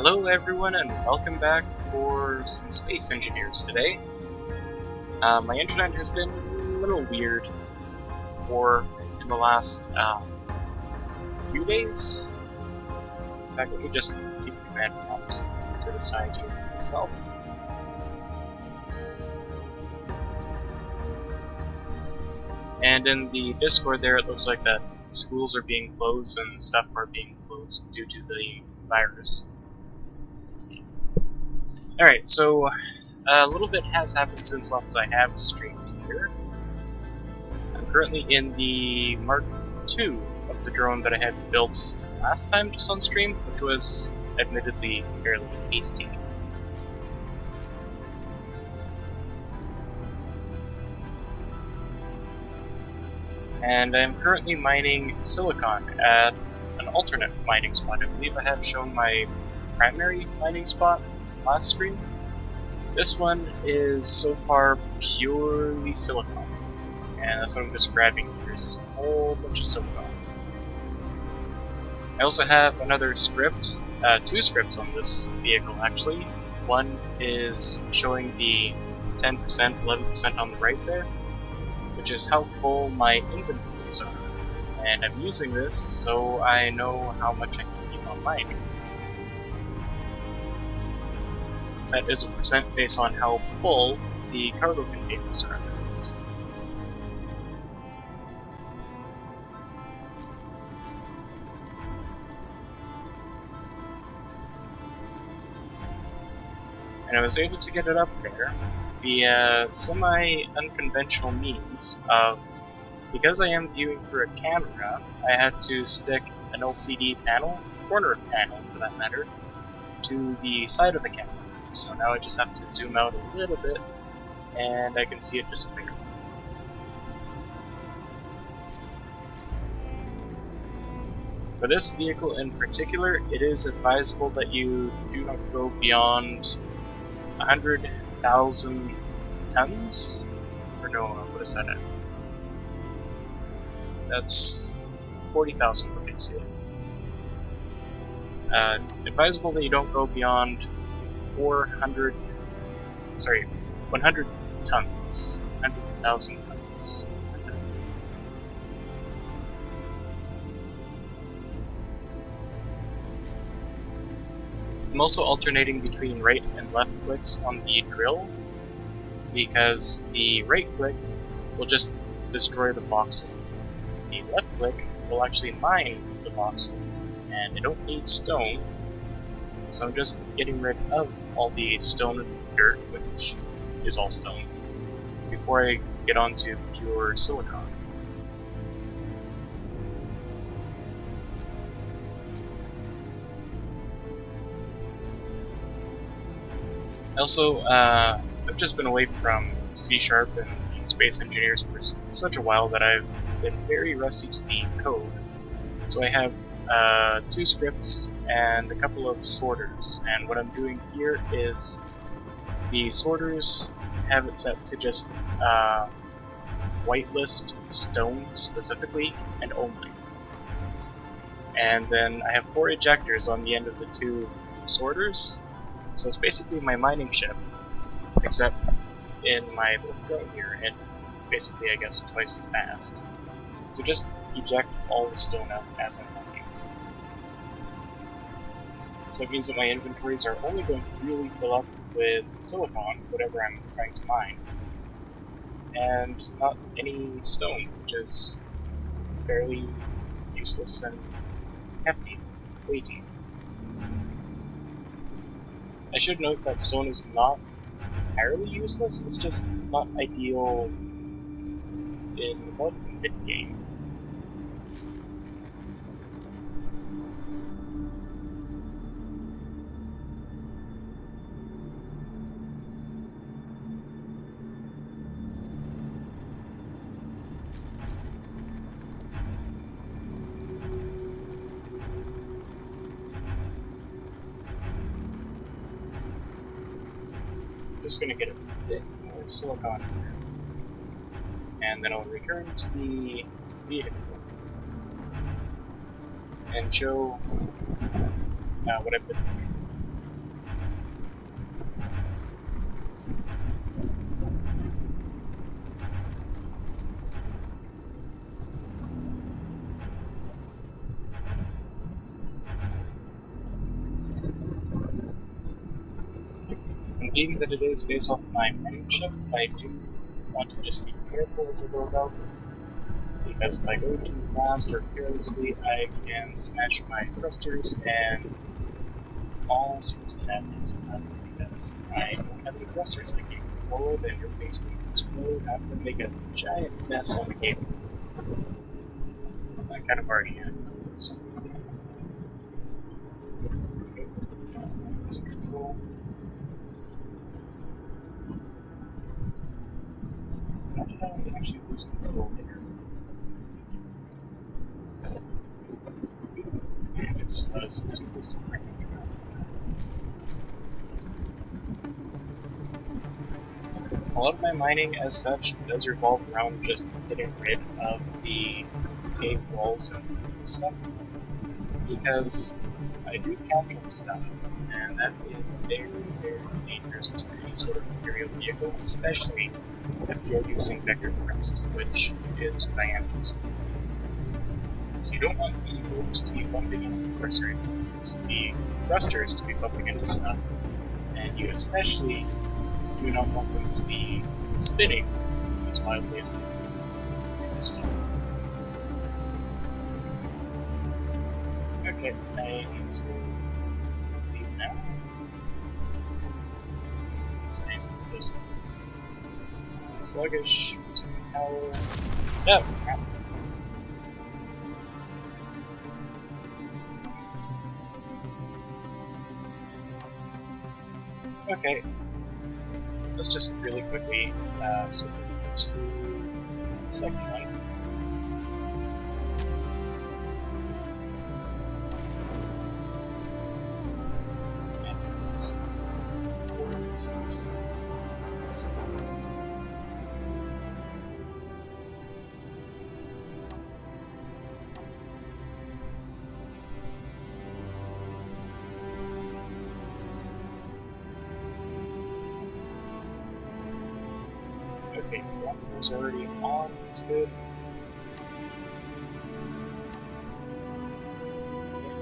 Hello everyone and welcome back for some Space Engineers today. My internet has been a little weird in the last few days. In fact, let me just keep the command prompt to the side here myself. And in the Discord there, it looks like that schools are being closed and stuff are being closed due to the virus. Alright, so a little bit has happened since last I have streamed here. I'm currently in the Mark II of the drone that I had built last time just on stream, which was admittedly fairly hasty. And I'm currently mining silicon at an alternate mining spot. I believe I have shown my primary mining spot last stream. This one is so far purely silicon, and that's what I'm just grabbing. There's a whole bunch of silicon. I also have another script, two scripts on this vehicle actually. One is showing the 10%, 11% on the right there, which is how full my inventories are. And I'm using this so I know how much I can keep on mining. That is a percent based on how full the cargo containers are. And I was able to get it up there via semi-unconventional means of, because I am viewing through a camera, I had to stick an LCD panel, corner panel for that matter, to the side of the camera. So now I just have to zoom out a little bit and I can see it just clearly. For this vehicle in particular, it is advisable that you do not go beyond 100,000 tons? Or no, what is that at? That's 40,000 per pixel. Advisable that you don't go beyond 100 tons. 100,000 tons. I'm also alternating between right and left clicks on the drill, because the right click will just destroy the voxel. The left click will actually mine the voxel, and I don't need stone, so I'm just getting rid of all the stone and dirt, which is all stone, before I get onto pure silicon. Also, I've just been away from C# and Space Engineers for such a while that I've been very rusty to the code. So I have two scripts and a couple of sorters, and what I'm doing here is the sorters have it set to just whitelist stone specifically and only. And then I have 4 ejectors on the end of the 2 sorters. So it's basically my mining ship, except in my little drone here, and basically I guess twice as fast, to just eject all the stone out as I'm mining. So it means that my inventories are only going to really fill up with silicon, whatever I'm trying to mine, and not any stone, which is fairly useless and hefty, weighty. I should note that stone is not entirely useless, it's just not ideal in more than mid-game. Just going to get a bit more silicon here, and then I'll return to the vehicle and show what I've been doing. being that it is based off my mining ship, I do want to just be careful as I go about, because if I go too fast or carelessly, I can smash my thrusters and all sorts of bad things will happen because I don't have any thrusters. I can't go forward, and your base will explode. I'm going to make a giant mess on the cable. I kind of already had this. Okay, losing control. How did I actually lose control there? It's too close to the right. A lot of my mining, as such, does revolve around just getting rid of the cave walls and stuff, because I do capture stuff, and that is very, very dangerous to any sort of aerial vehicle, especially if you're using vector thrust, which is what I am using. So you don't want the motors to be bumping into, or sorry, the thrusters to be bumping into stuff, and you especially do not want them to be spinning as wildly as they do stuff. Okay, I need to leave now. Because I'm just sluggish, losing power. No! Crap. Okay, let's just really quickly switch over to the second one. And it's 4, 6. Okay, one was already on, that's good.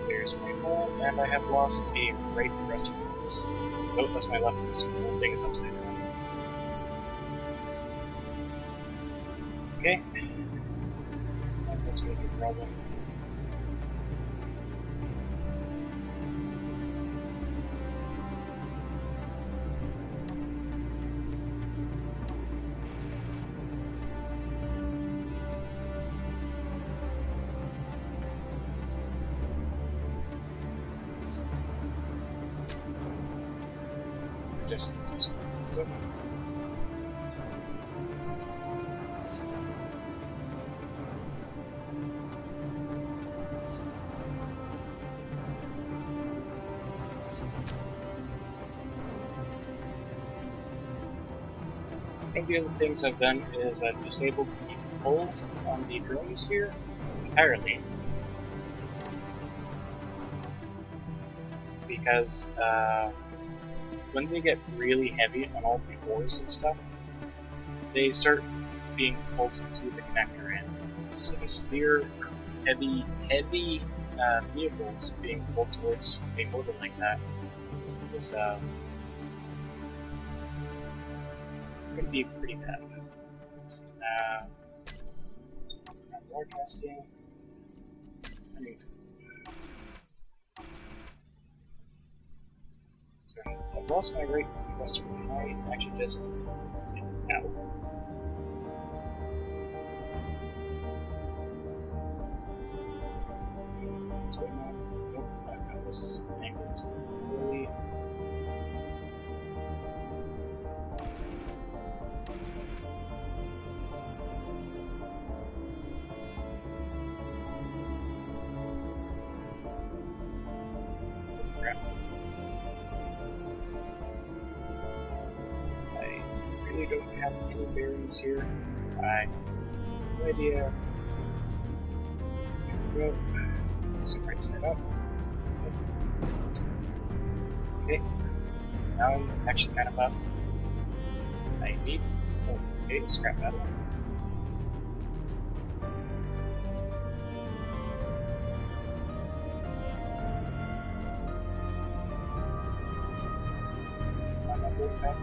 There's my hole, and I have lost a right thruster piece. Oh, that's my left thruster. The whole thing is upside down. Okay. That's gonna be a problem. Just go. One of the other things I've done is I've disabled the pull on the drones here entirely, because when they get really heavy on all the ores and stuff, they start being pulled to the connector, and some severe, heavy vehicles being pulled towards a motor like that is could be pretty bad. It's broadcasting. So I've lost my right thruster. Can I actually just get out? What's going on? Nope, I've got this angled poorly. Crap. I really don't have any bearings here. I have no idea. Here we go. Some right side up. Okay. Now I'm actually kind of up. I need. Oh, okay, scrap that one. I'm not going back.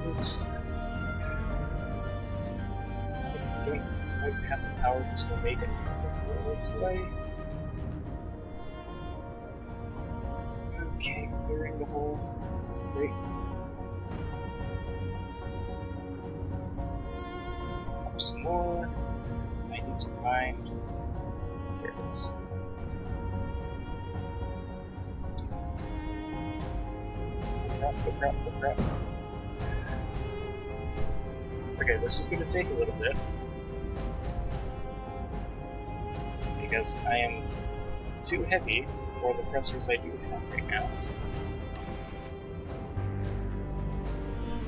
quite have the power to make it all the way. Okay, clearing the hole. Great. Up some more. I need to find. There it is. Crap. Okay, this is going to take a little bit. Because I am too heavy for the pressers I do have right now.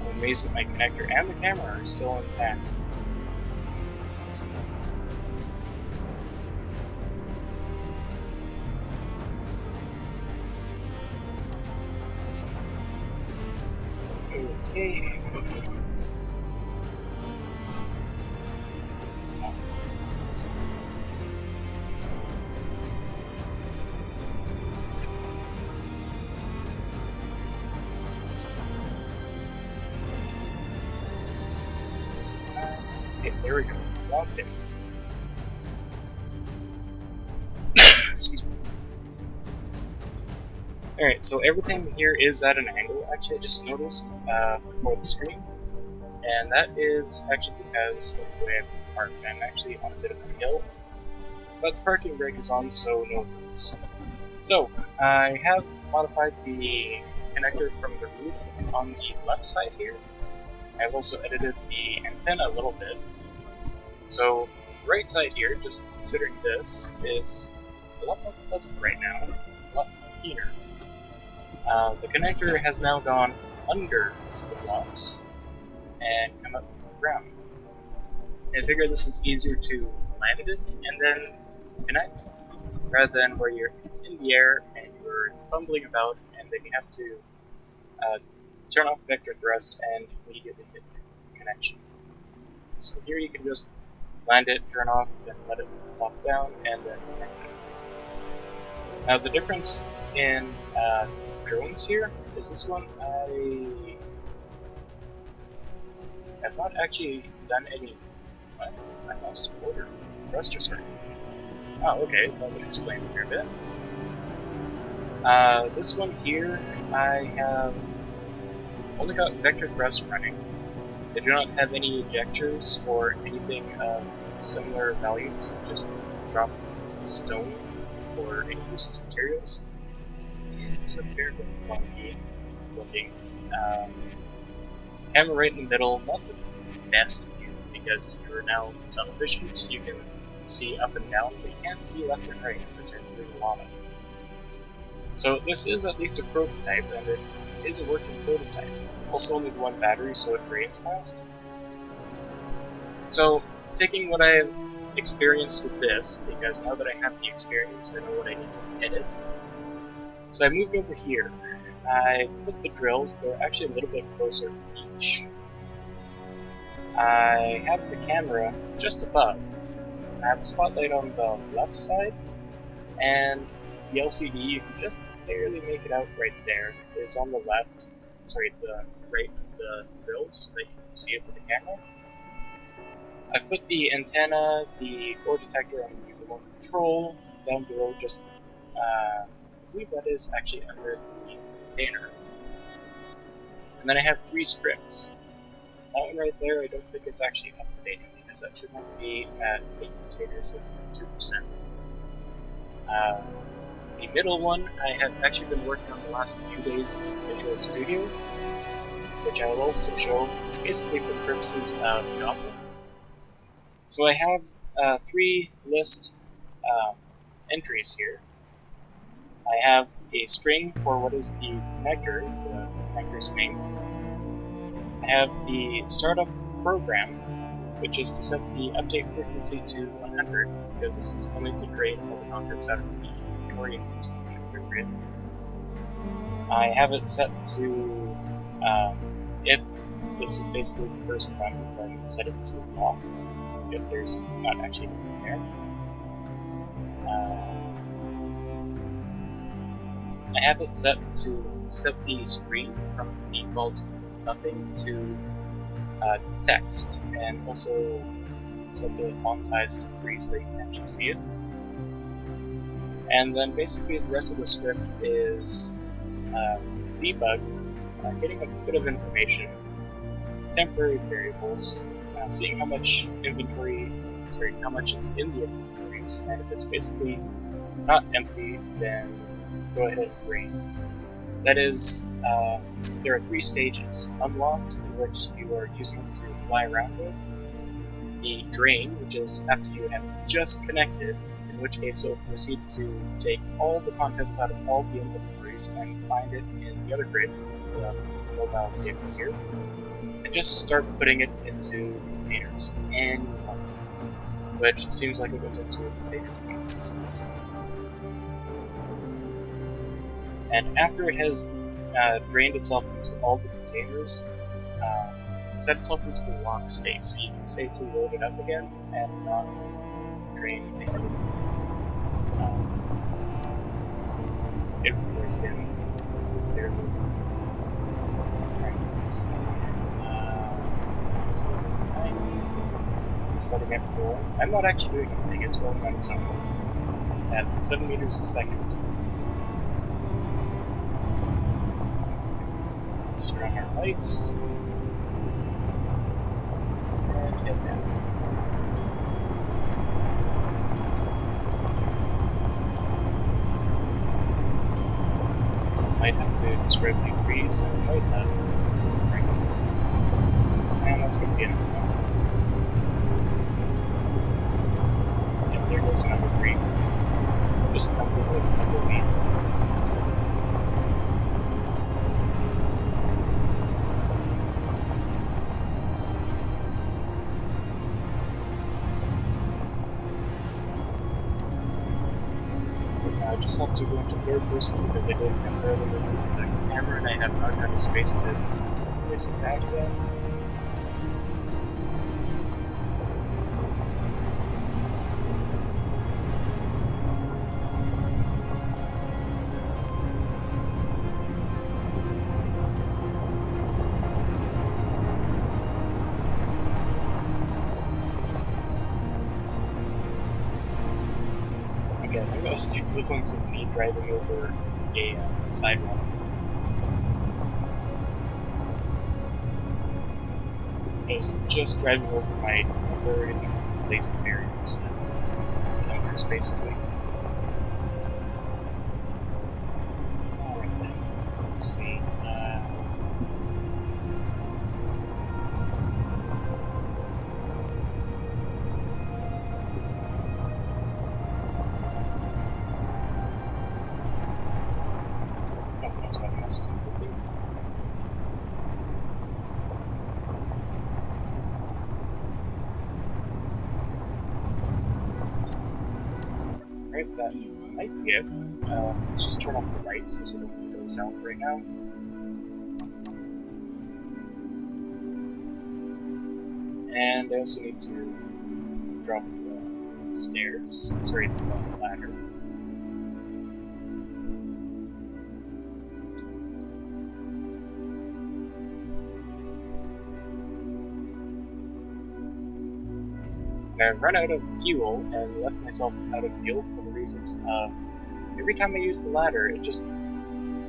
I'm amazed that my connector and the camera are still intact. Okay. This is not. Okay, there we go. Locked in. Excuse me. Alright, so everything here is at an angle. Actually, I just noticed before the stream. And that is actually because of the way I'm parked. I'm actually on a bit of a hill. But the parking brake is on, so no worries. So, I have modified the connector from the roof on the left side here. I've also edited the antenna a little bit. So, the right side here, just considering this, is a lot more pleasant right now, a lot cleaner. The connector has now gone under the blocks and come up from the ground. I figure this is easier to land it and then connect, rather than where you're in the air and you're fumbling about and then you have to turn off vector thrust and immediately hit the connection. So here you can just land it, turn off, then let it lock down, and then connect it. Now the difference in drones here is this one I have not actually done any. I lost order. Thruster sorry. Oh, okay, that would explain it here a bit. This one here, I have only got vector thrust running. They do not have any ejectors or anything of similar value to just drop stone or any useless materials. It's a fair bit funky looking. Camera right in the middle, not the best view because you're now television, so you can see up and down, but you can't see left and right, which I really want of. So this is at least a prototype, and it is a working prototype. Also only the one battery, so it drains fast. So, taking what I've experienced with this, because now that I have the experience, I know what I need to edit. So I moved over here. I put the drills, they're actually a little bit closer to each. I have the camera just above. I have a spotlight on the left side, and the LCD, you can just barely make it out right there. It's on the left, sorry, the right of the drills, so that you can see it with the camera. I've put the antenna, the core detector, and the remote control down below, just, I believe that is actually under the container. And then I have 3 scripts. That one right there, I don't think it's actually updated, because that should not be at 8 containers of 2%. The middle one I have actually been working on the last few days in Visual Studios, which I will also show basically for the purposes of Goblin. So I have 3 list entries here. I have a string for what is the connector, the connector's name. I have the startup program, which is to set the update frequency to 100, because this is only to drain all the contents out of the oriented connector grid. I have it set to, if this is basically the first one, then set it to off, if there's not actually anything there. I have it set to set the screen from default nothing to text, and also set the font size to 3 so that you can actually see it. And then basically the rest of the script is debug, getting a bit of information, temporary variables, seeing how much how much is in the inventories, and if it's basically not empty, then go ahead and drain. That is, there are 3 stages: unlocked, in which you are using it to fly around with; the drain, which is after you have just connected, in which case it will proceed to take all the contents out of all the inventories and find it in the other grid, the mobile vehicle here, and just start putting it into containers, and which seems like it goes into a container to me. And after it has drained itself into all the containers, set itself into the lock state, so you can safely load it up again and not drain the head of it. Inventories again. There. Alright, let's see. Let's go to 90. I'm setting it for. I'm not actually doing anything, it's rolling on its own. At 7 meters a second. Let's turn on our lights. And hit that. Might have to destroy my trees and might have. And that's going to be enough. Yep, there goes another tree. Just dump it with tumbleweed. I just have to go into third person because I did temporarily remove the camera and I have not had a space to place it back yet. Again, I'm going to the equivalent of me driving over a sidewalk. I was just driving over my temporarily placed barriers and numbers, basically. Alright then, let's see. That's why the message is moving. Alright, that might be it. Let's just turn off the lights as we don't need those out right now. And I also need to drop the stairs, sorry, the ladder. And I've run out of fuel and left myself out of fuel for the reasons of every time I use the ladder, it just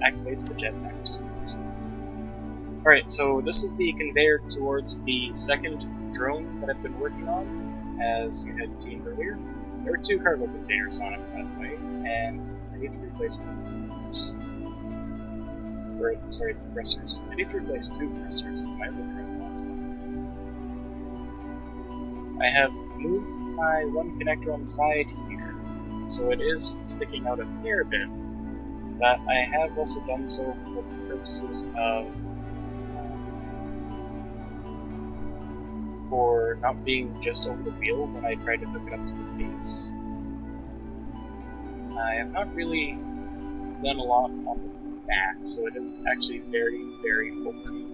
activates the jetpack for some reason. Alright, so this is the conveyor towards the second drone that I've been working on, as you had seen earlier. There are 2 cargo containers on it, by the way, and I need to replace one of those. Sorry, compressors. I need to replace 2 compressors. My other drone lost one. I have moved my one connector on the side here, so it is sticking out a fair bit, but I have also done so for the purposes of for not being just over the wheel when I try to hook it up to the base. I have not really done a lot on the back, so it is actually very, very open.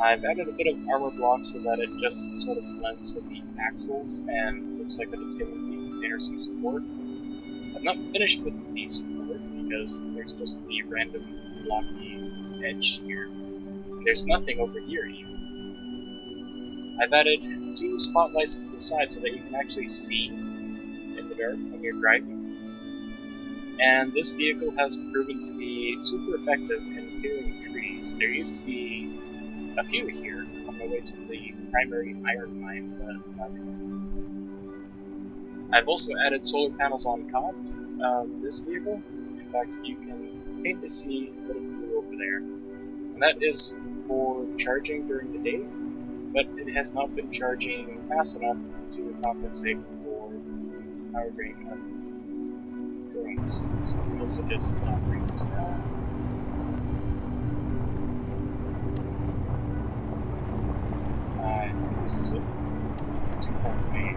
I've added a bit of armor block so that it just sort of blends with the axles and looks like that it's giving the container some support. I've not finished with the support because there's just the random blocky edge here. And there's nothing over here even. I've added 2 spotlights to the side so that you can actually see in the dark when you're driving. And this vehicle has proven to be super effective in clearing trees. There used to be a few here on my way to the primary iron mine that I'm driving. I've also added solar panels on top of this vehicle. In fact, you can faintly see a little blue over there. And that is for charging during the day, but it has not been charging fast enough to compensate for power drain of drones. So we also just bring this down. This is a 2-point main.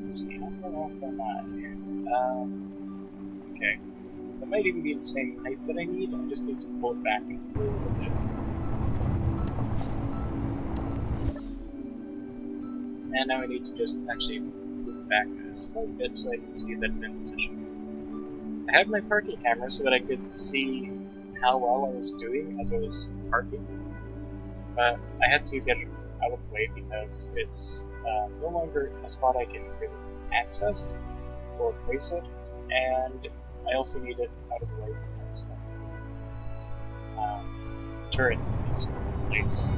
Let's see, how far off am I? Okay. That might even be the same height that I need. I just need to pull it back a little bit. And now I need to just actually move it back a slight bit so I can see that it's in position. I had my parking camera so that I could see how well I was doing as I was parking, but I had to get it out of the way because it's no longer a spot I can really access or place it, and I also need it out of the way because turret is in place.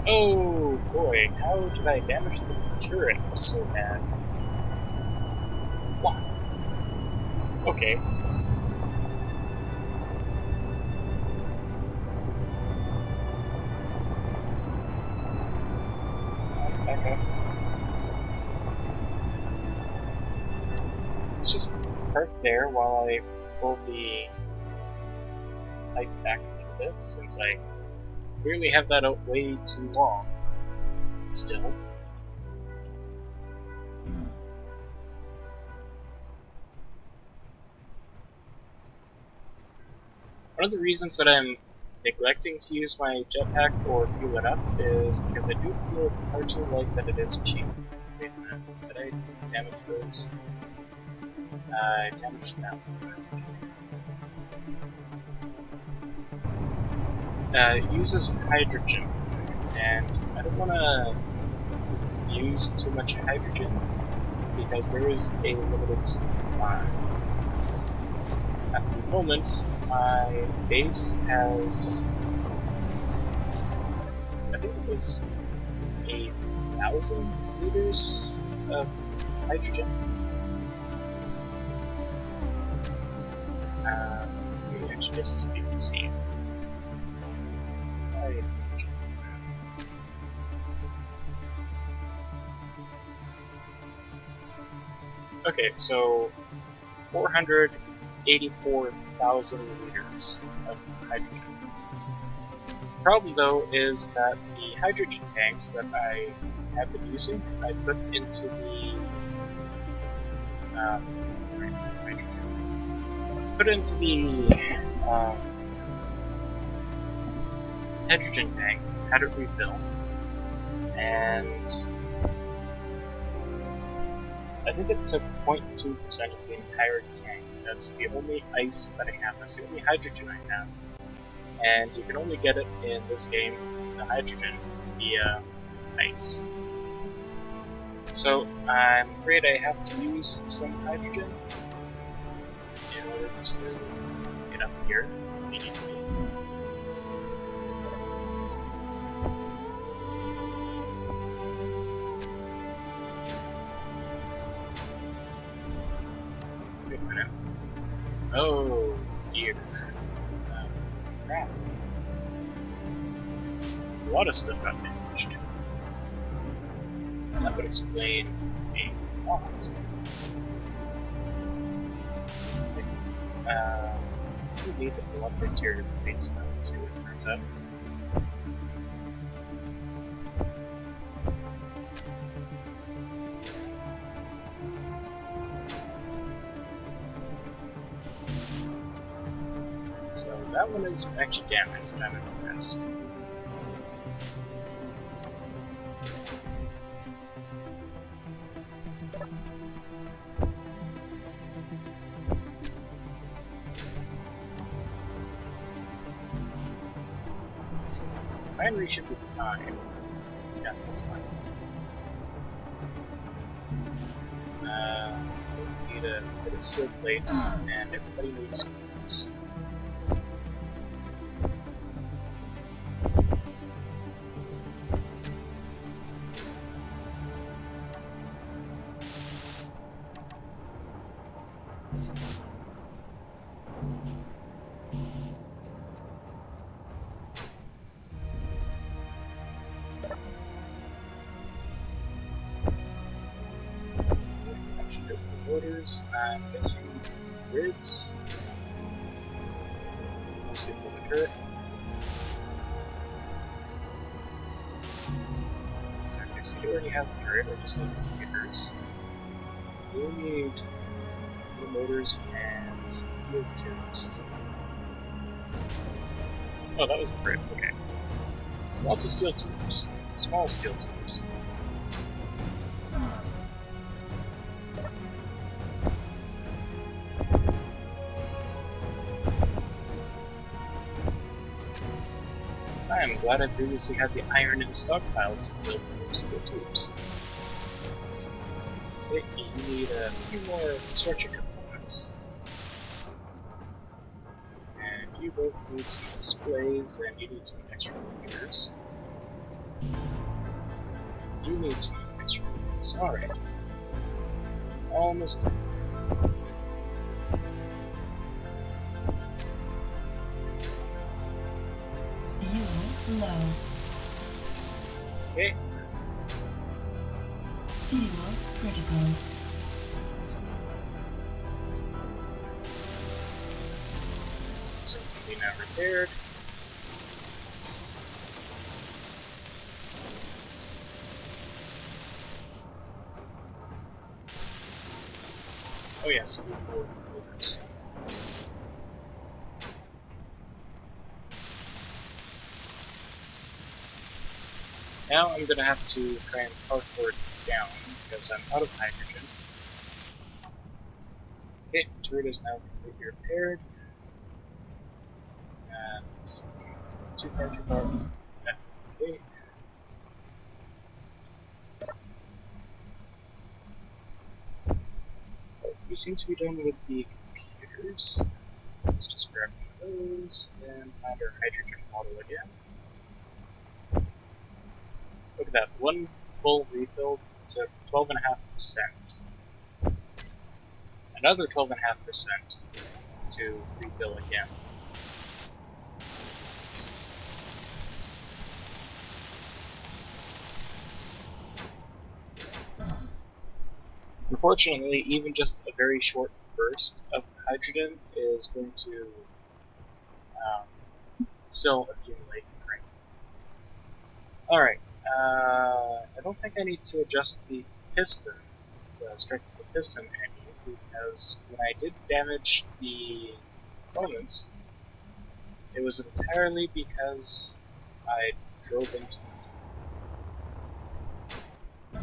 Oh boy, how did I damage the turret so bad? Wow. Okay. Back up. Let's just park there while I pull the height back a little bit, since I clearly have that out way too long. Still. One of the reasons that I'm neglecting to use my jetpack or fuel it up is because I do feel largely like that it is cheap. Wait a minute, did I damage those? I damaged that one. It uses hydrogen, and I don't want to use too much hydrogen because there is a limited supply. At the moment, my base has, I think it was 1,000 liters of hydrogen. Maybe actually just so you can see. Okay, so 484,000 liters of hydrogen. The problem, though, is that the hydrogen tanks that I have been using, I put into the hydrogen tank, had it refill, and I think it took 0.2% of the entire tank. That's the only ice that I have. That's the only hydrogen I have. And you can only get it in this game, the hydrogen, via ice. So I'm afraid I have to use some hydrogen in order to get up here immediately. Wait a minute. Oh dear. Crap. A lot of stuff got damaged. That would explain a lot. We need a lot of interior plates now, too, it turns out. that one is actually damaged, I'm impressed. Refinery should be fine. Yes, that's fine. We need a bit of steel plates, and everybody needs spoons. Motors, I'm guessing grids. Mostly for the turret. Okay, so you already have the turret, or just like computers. You need new motors and steel tubes. Oh, that was a grid, okay. So lots of steel tubes. Small steel tubes. I am glad I previously had the iron in the stockpile to build more steel tubes. Okay, you need a few more construction components. And you both need some displays, and you need some extra computers. You need some extra computers. Alright. Almost done. Fuel low. Okay. Fuel critical. So it can be now repaired. Oh yes, we need more computers. Now I'm gonna have to try and parkour down because I'm out of hydrogen. Okay, turret is now completely repaired. And 2 hydrogen bar. Okay. We seem to be done with the computers. So let's just grab one of those and find our hydrogen model again. Look at that, one full refill took 12.5%. Another 12.5% to refill again. Unfortunately, even just a very short burst of hydrogen is going to still accumulate drink. Alright, I don't think I need to adjust the piston, the strength of the piston any, because when I did damage the components, it was entirely because I drove into it.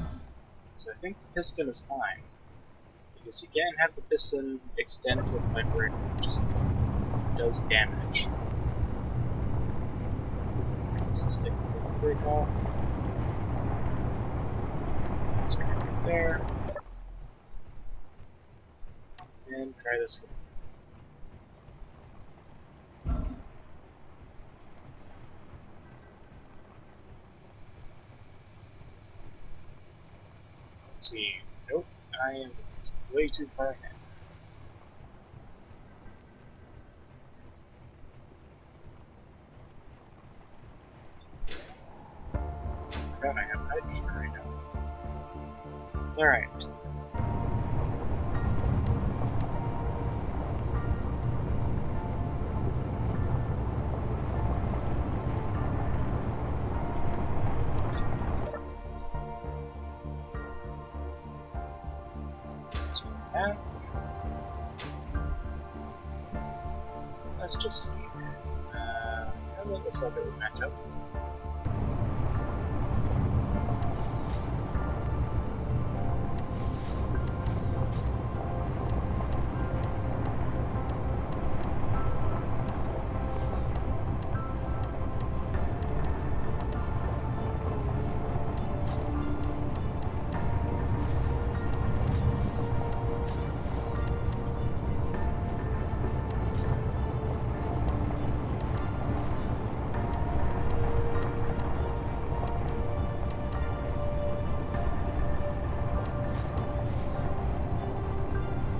So I think the piston is fine. Because you can't have the piston extend to a point where it just does damage. So stick the brake off. Straight right there. And try this again. Let's see. Nope, I am way too far ahead. I forgot I have hydrogen right now. Alright. Let's do that. Let's just see. and it looks like it would match up.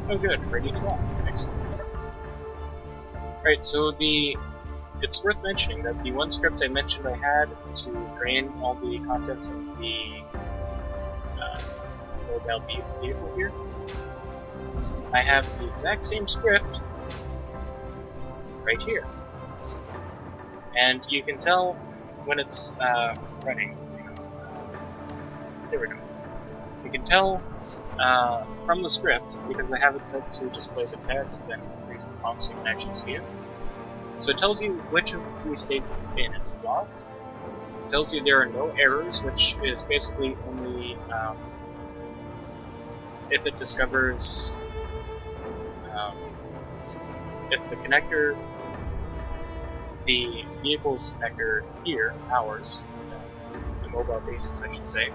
Oh good, ready to lock. Excellent. Right, so it's worth mentioning that the one script I mentioned I had to drain all the contents into the mobile vehicle here, I have the exact same script right here. And you can tell when it's running. There we go. You can tell from the script, because I have it set to display the text and increase the font so you can actually see it. So it tells you which of the 3 states it's in. It's locked. It tells you there are no errors, which is basically only if it discovers if the connector, the vehicle's connector here, ours, the mobile basis I should say,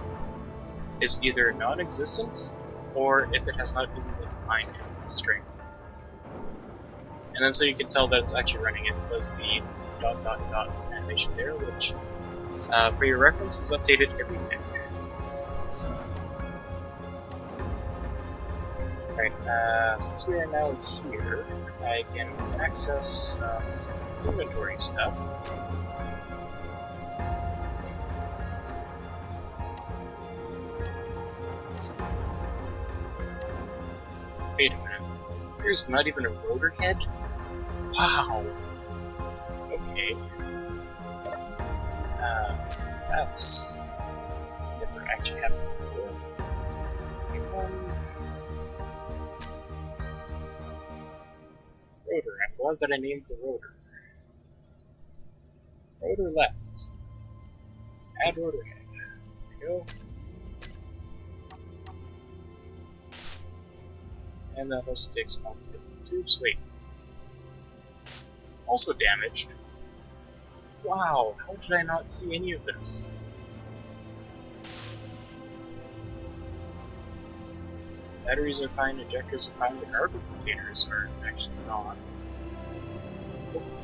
is either non-existent or if it has not even been defined in the string. And then so you can tell that it's actually running it does the ... animation there, which for your reference is updated every tick. Right, since we are now here, I can access inventory stuff. Wait a minute, there's not even a rotor head? Wow! Okay. That's never actually happened before. Rotor, I'm glad that I named the rotor. Rotor left. Add rotor head. There we go. And that also takes multiple tubes. Wait. Also damaged. Wow, how did I not see any of this? Batteries are fine, ejectors are fine, the cargo containers are actually not.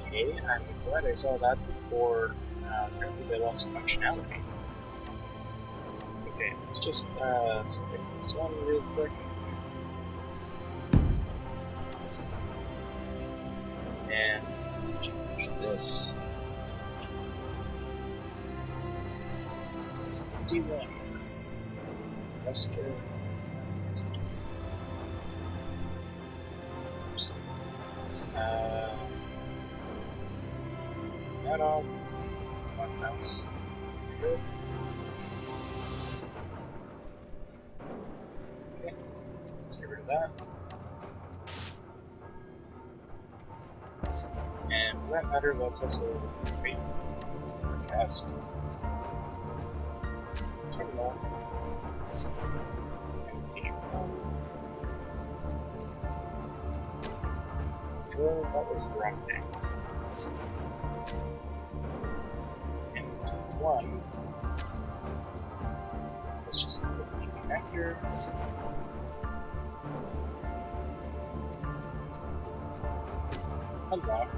Okay, I'm glad I saw that before apparently they lost functionality. Okay, let's just stick this on real quick. And change this. D1. Rester. That on. One mouse. Good. Okay, let's get rid of that. And for that matter, let's also wait. Cast. Terminal. Control, that was the wrong thing. And one. Let's just put the connector. Unlock.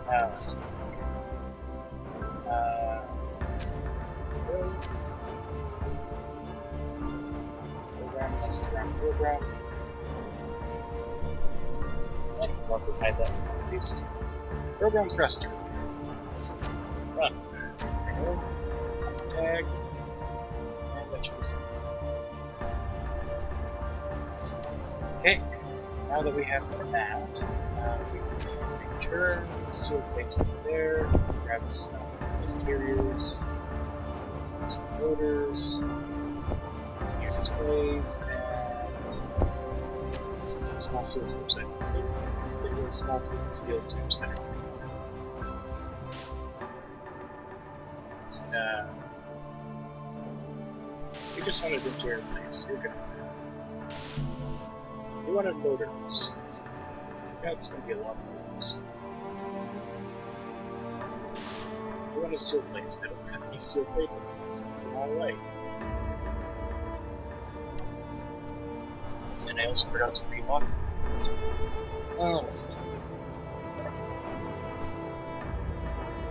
Let's go. Program, that's the wrong program. I can probably hide that at least. Program thruster. Run. There we go. Tag. And that should be set. Okay, now that we have that, we can return, seal plates over there, grab some interiors, some motors, Clear displays and small steel tubes. I think it was small steel tubes that are you just wanted interior place. You're good. You wanted motors. Yeah, it's gonna be a lot of motors. You wanted steel plates. I don't have any steel plates. I'm alright. And I also forgot to relock. Alright.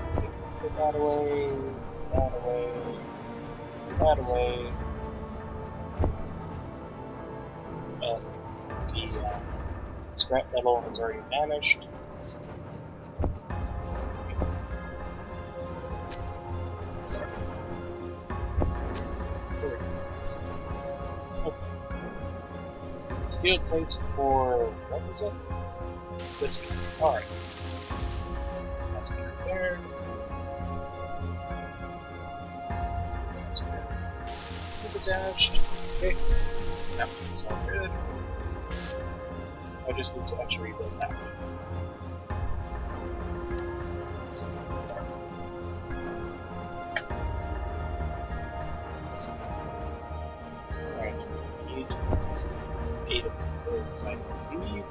So we can put that away, that away, that away. The scrap metal has already vanished. Okay. Steel plates for what was it? This one. Alright. That's good there. That's good. Super dashed. Okay. That one's all good. I just need to actually rebuild that one. Alright, need 8 of those, I believe.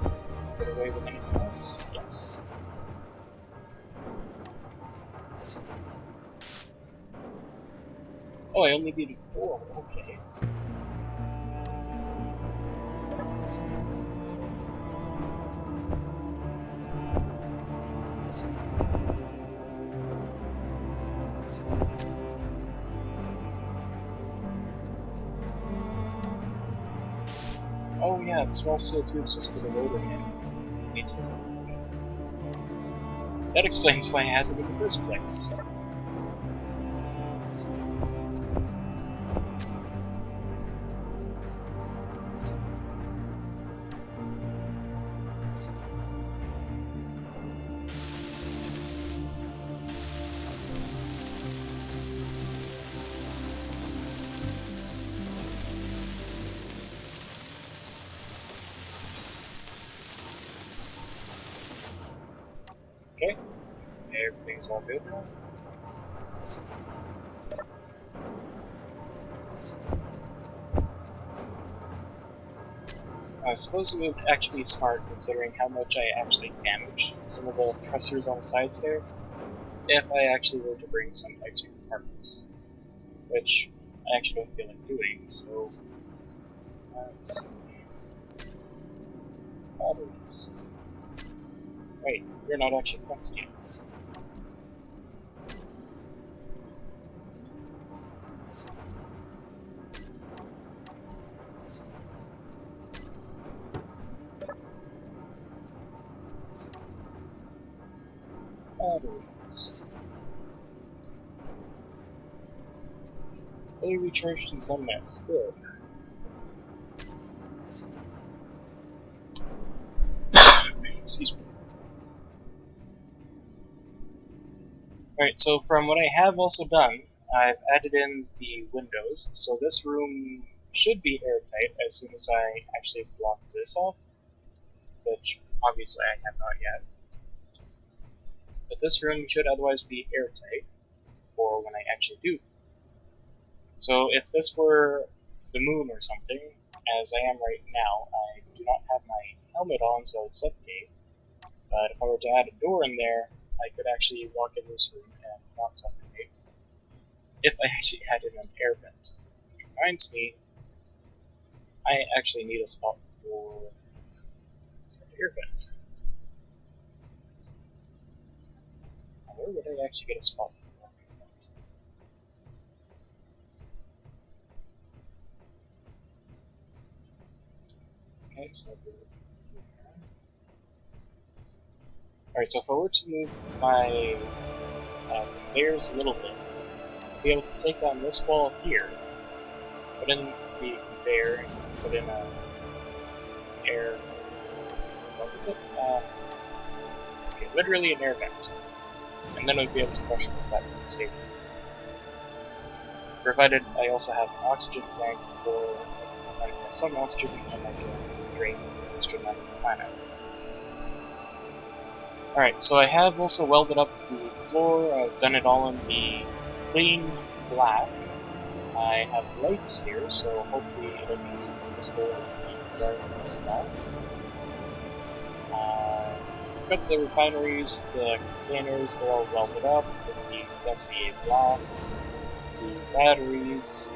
Get away with anything else? Yes. Oh, I only needed 4, okay. Oh yeah, the small steel tubes just for the rotor man. Needs it. That explains why I had them in the first place. Okay, everything's all good now. I suppose it would actually be smart considering how much I actually damaged some of the pressers on the sides there, if I actually were to bring some extra compartments, which I actually don't feel like doing, so let's see. Batteries. Wait, you're not actually connected yet. Batteries. Fully recharged in 10 minutes. Good. Excuse me. Alright, so from what I have also done, I've added in the windows, so this room should be airtight as soon as I actually block this off, which obviously I have not yet. But this room should otherwise be airtight for when I actually do. So if this were the moon or something, as I am right now, I do not have my helmet on so I'd suffocate, but if I were to add a door in there, I could actually walk in this room and not suffocate. If I actually added an air vent. Which reminds me, I actually need a spot for some air vents. Where would I actually get a spot for an air vent? Okay, so alright, so if I were to move my conveyors a little bit, I'd be able to take down this wall here, put in the conveyor, and put in a air. What was it? Okay, literally an air vent. And then I'd be able to pressurize that room safely. provided I also have an oxygen tank for some oxygen and I can drain the instrument planet. Alright, so I have also welded up the floor. I've done it all in the clean black. I have lights here, so hopefully it'll be visible in the darkness now. I've got the refineries, the containers, they're all welded up with the sexy black. The batteries.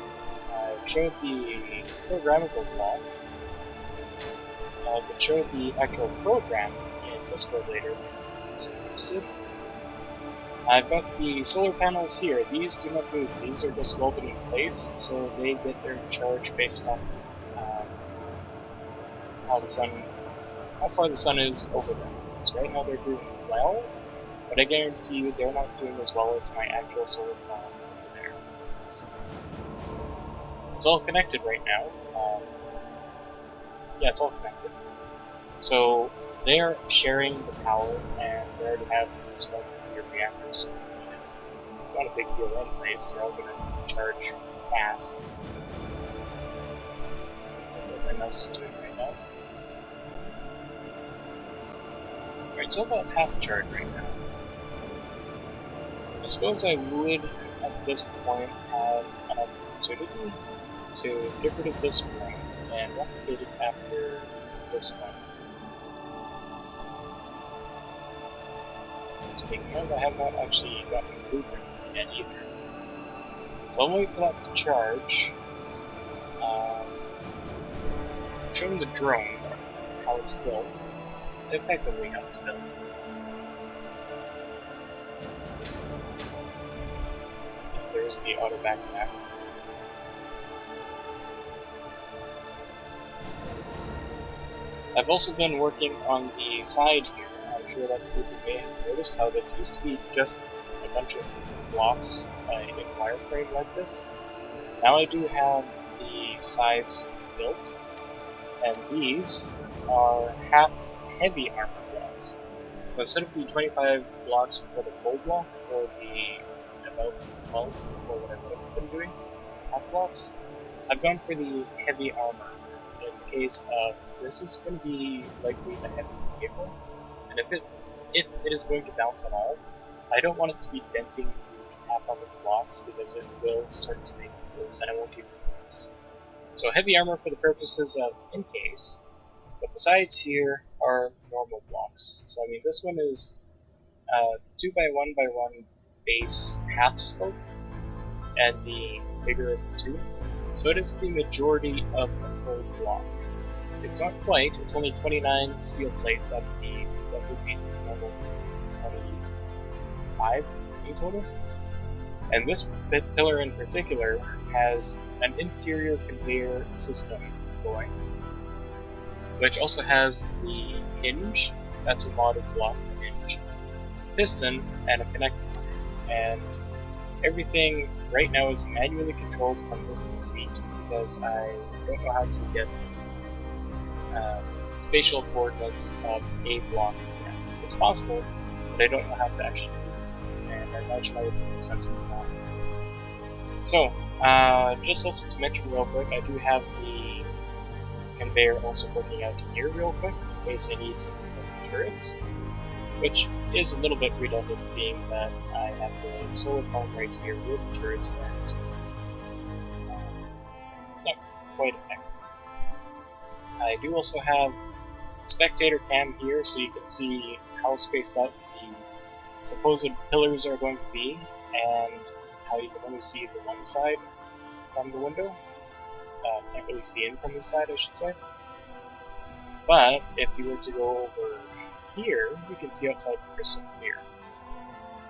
I've showed the programmable block. I can show the actual program in Discord later if it's interested. I've got the solar panels here. These do not move. These are just welded in place, so they get their charge based on how far the sun is over them. So right now they're doing well, but I guarantee you they're not doing as well as my actual solar panel over there. It's all connected right now. Yeah, it's all connected. So they are sharing the power, and they already have this one nuclear reactor, so it's not a big deal anyways. They're all going to charge fast. That's what my mouse is doing right now. Alright, so about half charge right now. I suppose I would, at this point, have an opportunity to get rid of this one and replicate it after this one. Speaking of, I have not actually gotten goofing yet either. So I'll wait for that to charge. I'm showing the drone how it's built. Effectively how it's built. There's the auto back map. I've also been working on the side here. I'm sure that you may have noticed how this used to be just a bunch of blocks in wireframe like this. Now I do have the sides built, and these are half heavy armor blocks. So instead of the 25 blocks for the full block, or the about 12 or whatever I've been doing, half blocks, I've gone for the heavy armor in the case of this is going to be likely a heavy vehicle, and if it is going to bounce at all, I don't want it to be denting the half armor blocks because it will start to make holes and I won't even notice. So heavy armor for the purposes of in case, but the sides here are normal blocks. So I mean this one is 2x1x1 base half slope, and the bigger of the two. So it is the majority of a full block. It's not quite, it's only 29 steel plates out of the, what would be normal 25 in total. And this pillar in particular has an interior conveyor system going, which also has the hinge, that's a modded block hinge, piston, and a connector. And everything right now is manually controlled from this seat because I don't know how to get spatial coordinates of a block yet. It's possible, but I don't know how to actually do it, and I imagine I would need a sensor for that. So, just also to mention real quick, I do have the conveyor also working out here real quick in case I need to move the turrets, which is a little bit redundant being that I have the solar farm right here with the turrets and not quite effective. I do also have spectator cam here so you can see how spaced out the supposed pillars are going to be and how you can only see the one side from the window. Can't really see in from this side, I should say. But if you were to go over here, you can see outside crystal clear.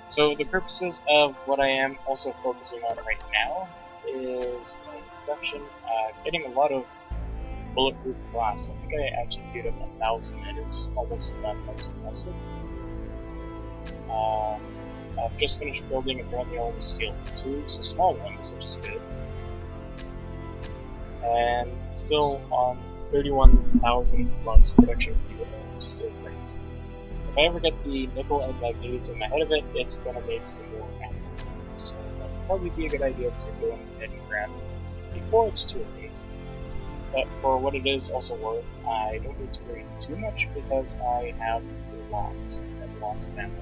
So the purposes of what I am also focusing on right now is production, getting a lot of bulletproof glass. I think I actually queued up 1,000 and it's almost done. That's impressive. I've just finished building apparently all the steel tubes, the small ones, which is good. And still on 31,000 plus production of steel plates. If I ever get the nickel and magnesium ahead of it, it's gonna make some more ammo. So probably be a good idea to go ahead and grab it before it's too late. But for what it is also worth, I don't need to worry too much because I have lots and lots of ammo.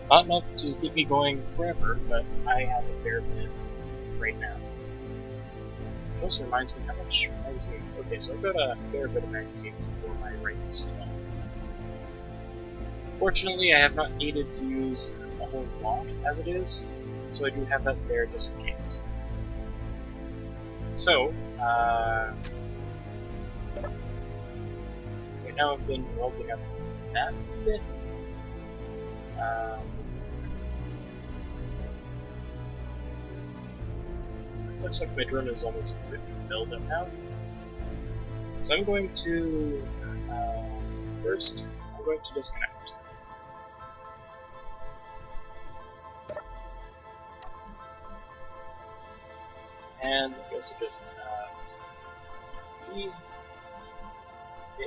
Not enough to keep me going forever, but I have a fair bit right now. It also reminds me how much magazines. Okay, so I've got a fair bit of magazines for my rifles. Fortunately, I have not needed to use a whole lot as it is, so I do have that there just in case. So, right now I've been welding up that bit. Looks like my drone is almost filled up now. So I'm going to, first, I'm going to disconnect. And I also just,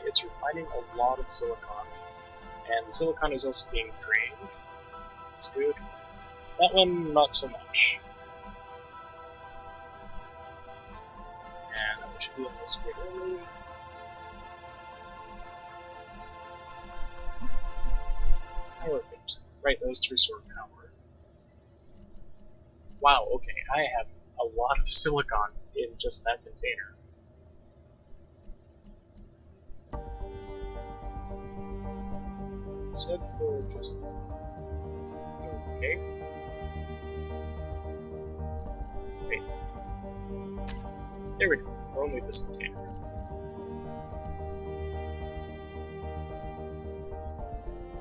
it's refining a lot of silicon. And the silicon is also being drained. That's good. That one, not so much. And that one should be in this way early. Power kit. Right, those to restore power. Wow, okay, I have a lot of silicon in just that container. Except for just that. Okay. Wait. There we go. For only this container.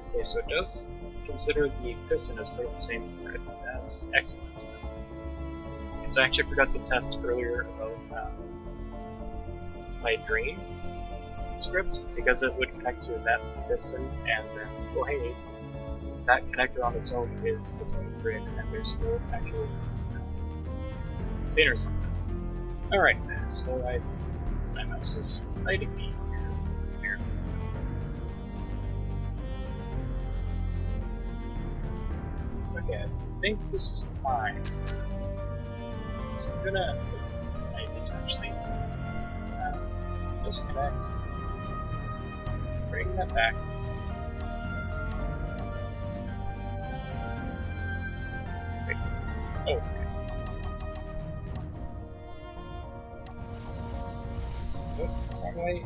Okay, so it does consider the piston as part of the same thread. That's excellent. Because I actually forgot to test earlier about my drain script, because it would connect to that piston, and then, oh hey, that connector on its own is its own grid, and there's still actual containers on it. Alright, so my mouse is fighting me here. Okay, I think this is fine. So I'm gonna, I need to actually disconnect, bring that back. Wait. Oh, okay. Nope, wrong way.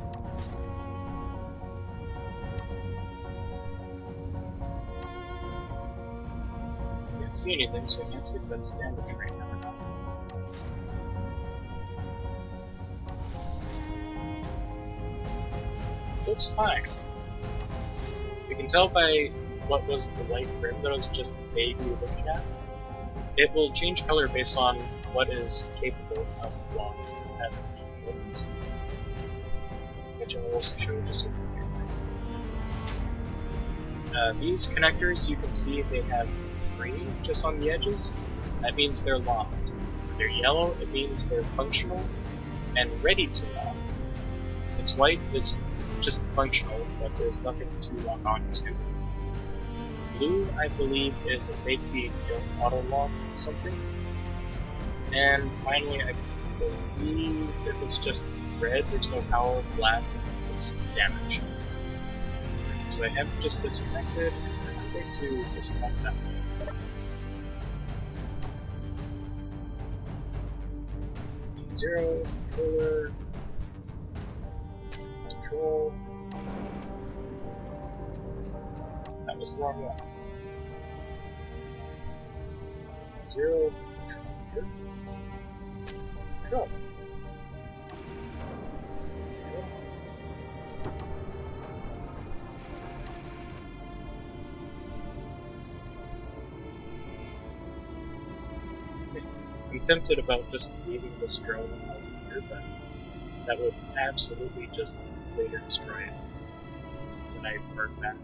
Can't see anything, so I can't see if that's damaged right now or not. Looks fine. You can tell by what was the light rim that I was just vaguely looking at. It will change color based on what is capable of blocking at the moment. Which I will also show just over here. These connectors, you can see they have green just on the edges. That means they're locked. When they're yellow, it means they're functional and ready to lock. It's white, it's just functional, but there's nothing to lock onto. Blue, I believe, is a safety don't auto-lock something. And finally, I believe if it's just red, there's no power, black, it's damaged. So I have just disconnected, and I'm going to disconnect that. Zero, controller, control. That was the wrong one. Zero, control. I'm tempted about just leaving this drone out here, but that would absolutely just later destroy it when I burn that.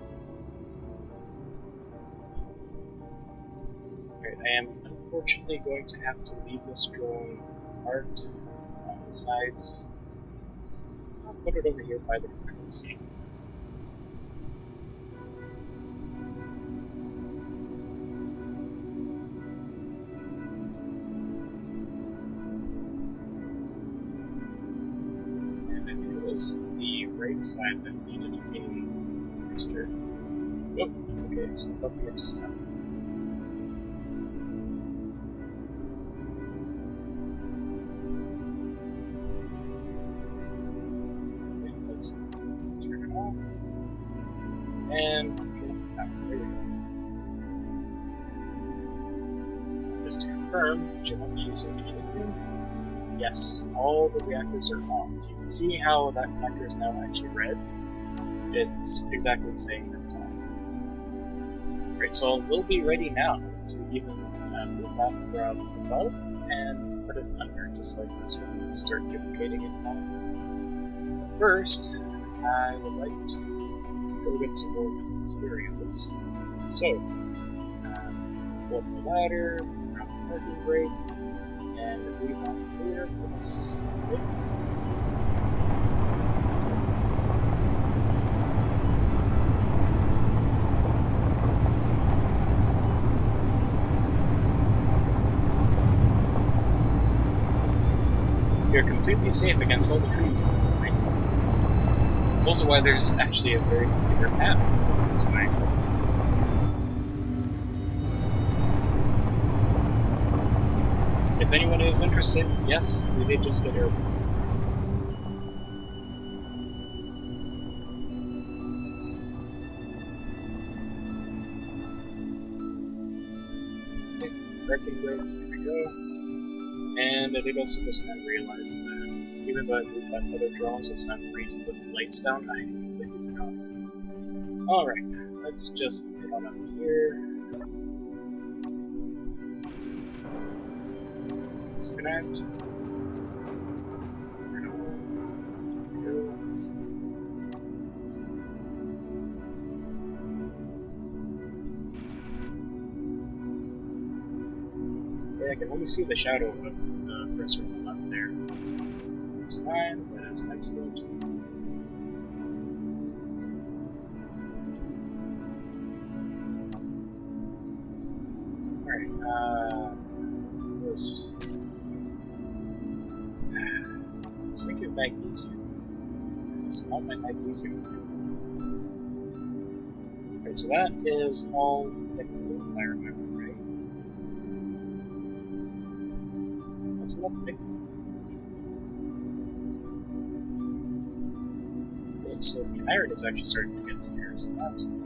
Alright, I am unfortunately going to have to leave this drone parked on the sides. I'll put it over here by the control seat. was the right side that needed to be restored. Oh, okay, so I'm up here to stuff. Okay, let's turn it off. And turn it back. There we go. Just to confirm, that you're not using anything. Yes, all the reactors are off. You can see how that reactor is now actually red. It's exactly the same at the time. Great, so we'll be ready now to even move that from above and put it under, just like this one. Start duplicating it now. First, I would like to go get some more materials. So, pull up the ladder, grab the parking brake, and leave that clear. Let's wait. You're completely safe against all the trees. Right? It's also why there's actually a very clear path this way. If anyone is interested, yes, we did just get airborne. Okay, braking brake, there we go. And I did also just now realize that even though I moved that other drone so it's not free to put the lights down, I completely forgot. Alright, let's just get on up here. Disconnect. Turn on. Go. Okay, I can only see the shadow of the cursor on the left there. That's fine, that is excellent. Alright, this. Let's think of magnesium. It's not my magnesium. Alright, so that is all nickel, if I remember right. That's enough nickel. Okay, so the iron is actually starting to get scarce. That's fine.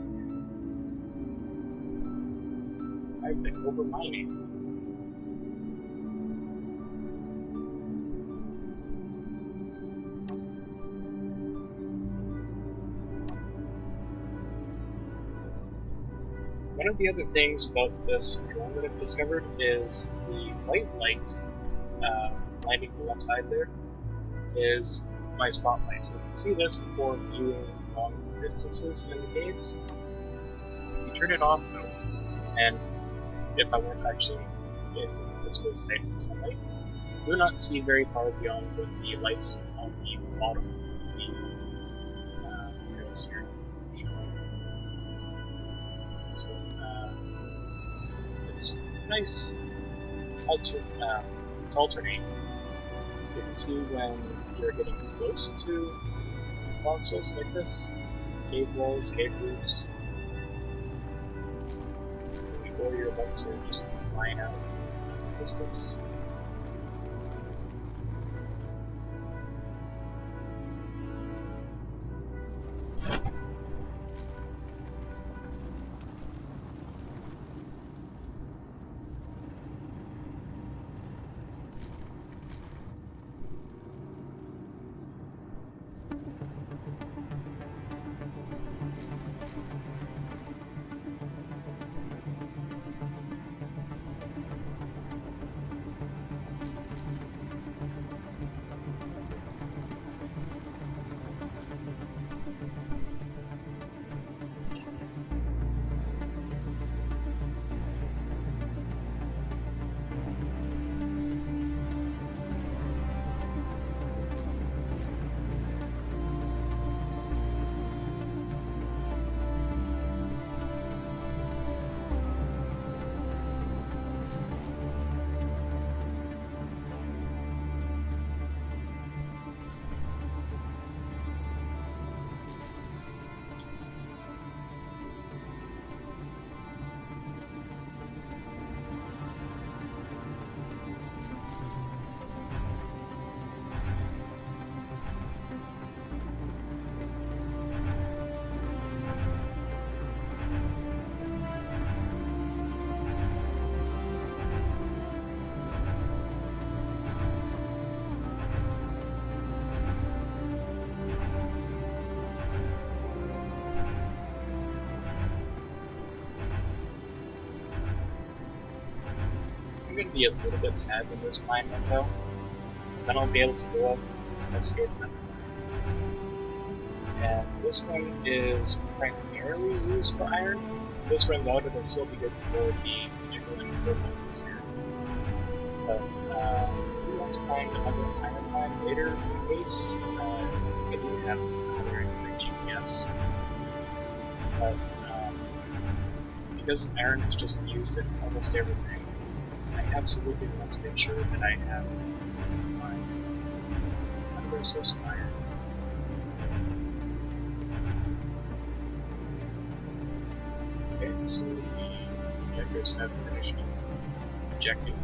I've been over mining. One of the other things about this drone that I've discovered is the white light lighting the left side there is my spotlight. So you can see this for viewing long distances in the caves. If you turn it off though, and if I weren't actually in physical sunlight, you would not see very far beyond the lights on the bottom of the trails here. So it's nice to alternate. So you can see when you're getting close to voxels like this, cave walls, cave roofs, before you're about to just line out existence. I'm gonna be a little bit sad when this mine runs out. Then I'll be able to go up and investigate another mine. And this one is primarily used for iron. If this runs out, it'll still be good for the nickel and cobalt this year. But we want to find another iron mine later in case. I do have another accurate GPS. But because iron is just used in almost everything, I absolutely want to make sure that I have another source of iron. Okay, so the reactors have finished ejecting.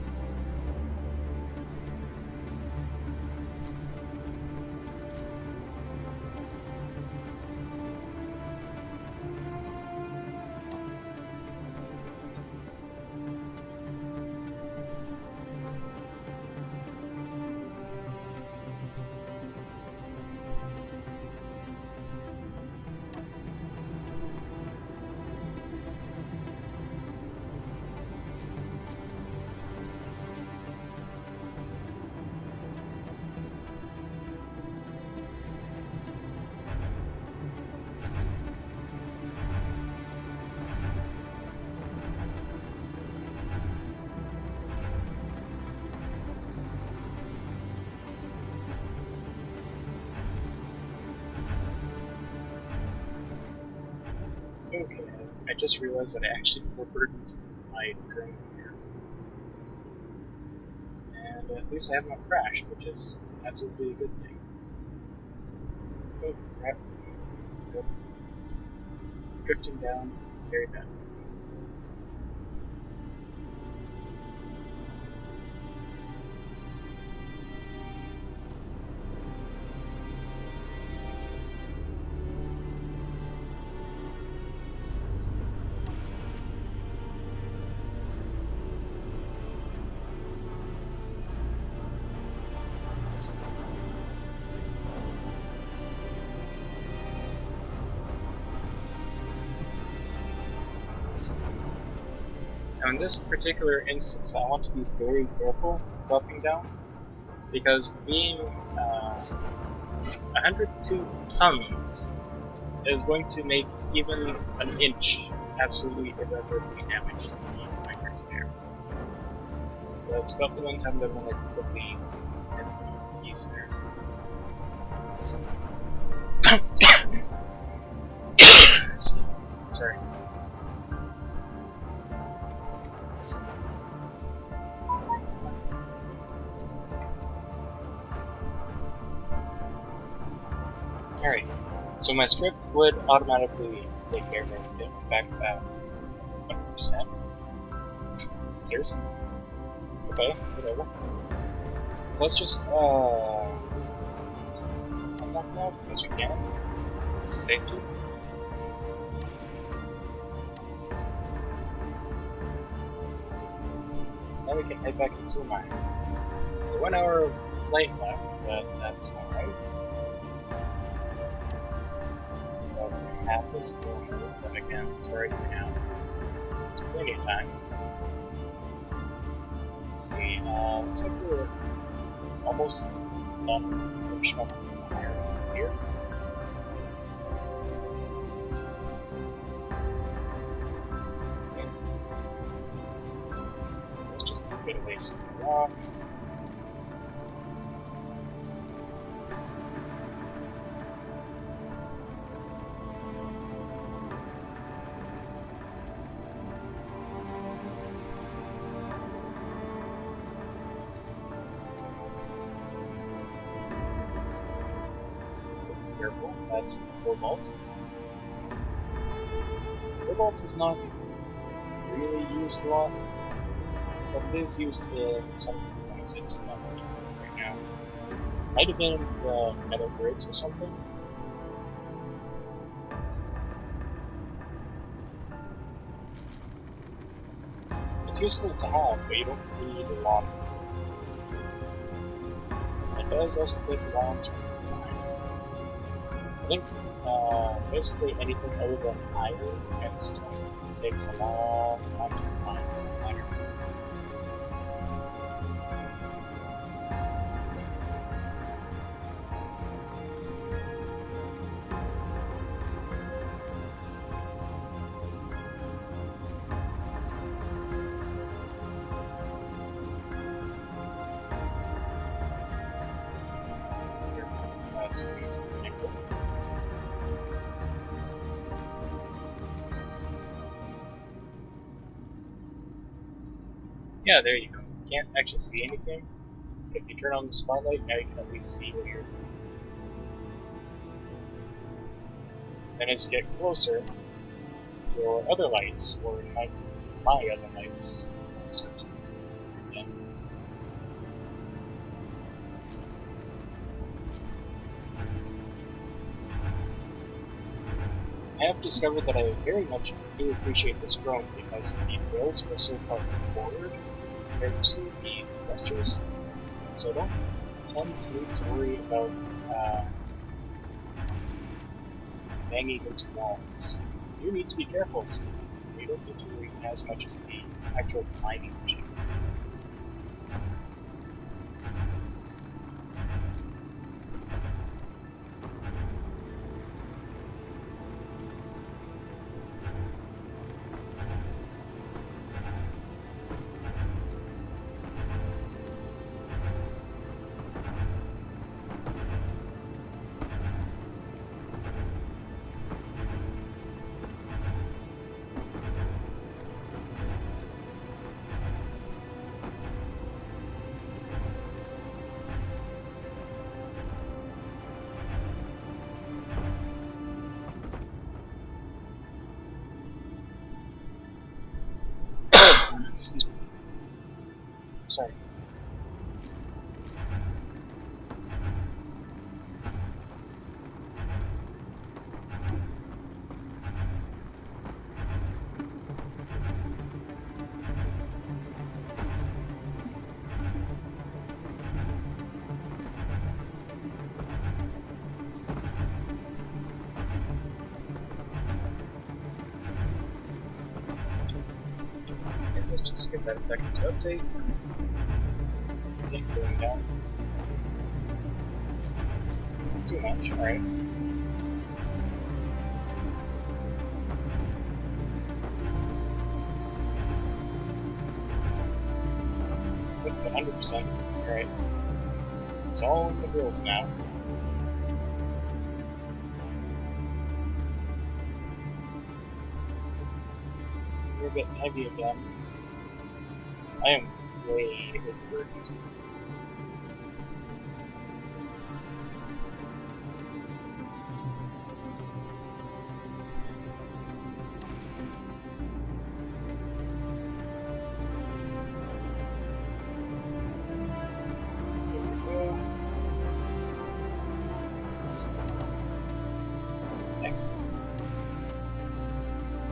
Okay, I just realized that I actually overburdened my drone here. And at least I have not crashed, which is absolutely a good thing. Oh, crap. Good. Drifting down very bad. Now in this particular instance, I want to be very careful dropping down, because being 102 tons is going to make even an inch absolutely irreparably damaged the miners there. So that's about the one time that I'm going to quickly ease there. Sorry. Alright, so my script would automatically take care of everything back about 100%. Seriously? Okay, whatever. So let's just unlock now because we can. Safety. Now we can head back into the mine. 1 hour of flight left, but that's alright. It's about half this going over, but again, it's already now. It's plenty of time. Let's see, looks like we're almost done finishing up the iron here. Okay. So let's just get away some rock. Careful, that's cobalt. Cobalt is not really used a lot, but it is used in some components I just not right now. Might have been the metal grids or something. It's useful to have, but you don't need a lot of it. It does also take a long time. I think basically anything other than iron and stone takes a long time to find. Yeah, there you go. You can't actually see anything, but if you turn on the spotlight, now you can at least see what you're doing. Then as you get closer, your other lights, or my other lights, start to appear again. I have discovered that I very much do appreciate this drone because the drills are so far forward compared to the thrusters, so I don't tend to need to worry about banging into walls. You need to be careful still. You don't need to worry as much as the actual mining machine. Excuse me. Sorry. Okay, let's just give that a second to update. Okay, going down. Too much, alright. With 100%. Alright. It's all in the wheels now. We're a bit heavy again. I am way overburdened. Here we go. Excellent.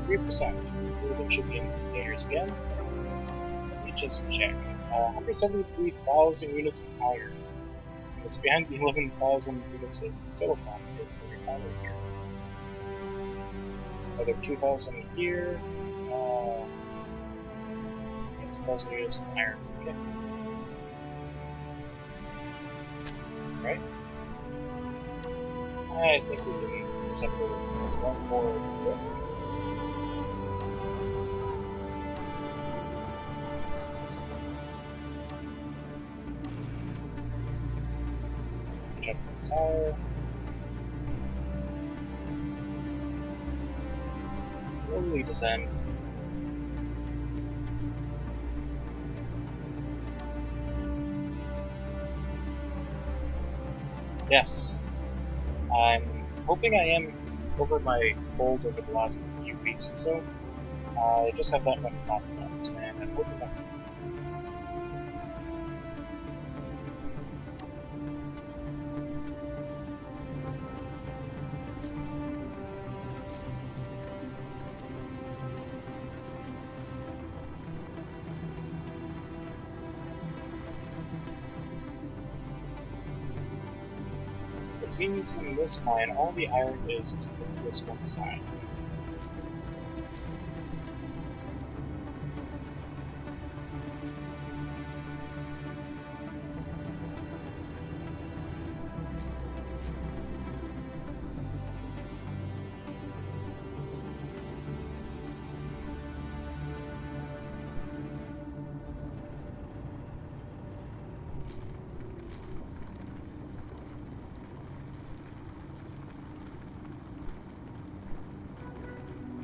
3%. Everything should be in containers again. Let me just check. 173,000 units of iron. It's behind the 11,000 units of silicon for the refinery here. Another 2,000 here. 2,000 units of iron. Okay. Right. I think we can separate one more trip. Jump the tower. Slowly descend. Yes. I'm hoping I am over my cold over the last few weeks or so. I just have that one coughed out, and I'm hoping that's it. It seems in this mine all the iron is to this one side.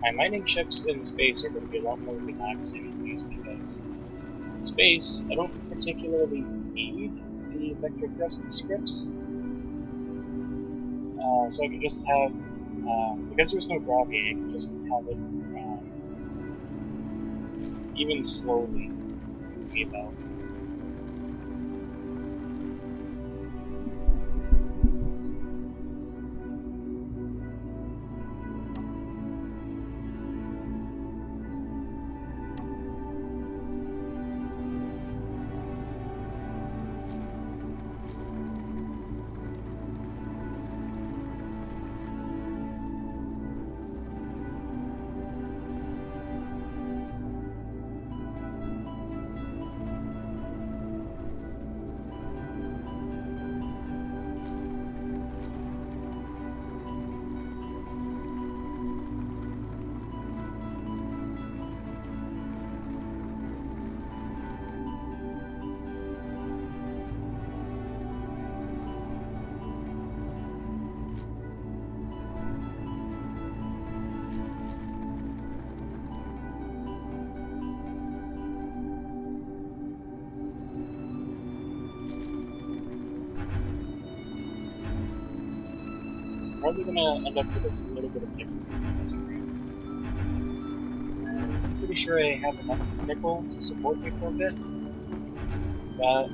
My mining ships in space are going to be a lot more relaxed anyways because space, I don't particularly need the vector thrust scripts, so I could just have, because there's no gravity, I can just have it even slowly move me about. Probably gonna end up with a little bit of nickel. That's okay. I'm pretty sure I have enough nickel to support me for a bit, but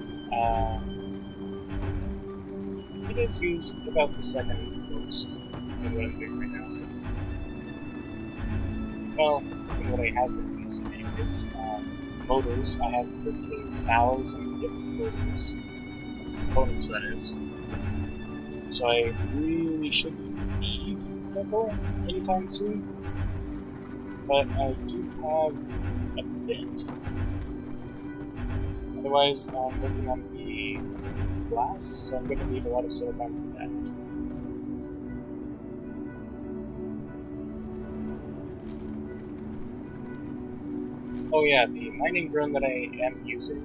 it is used about the second most of what I'm doing right now. Well, in what I have been using anyways. Motors, I have 13,000 different motors. Components, that is. So I really shouldn't need nickel anytime soon, but I do have a bit. Otherwise, I'm working on the glass, so I'm going to need a lot of silicon for that. Oh yeah, the mining drone that I am using,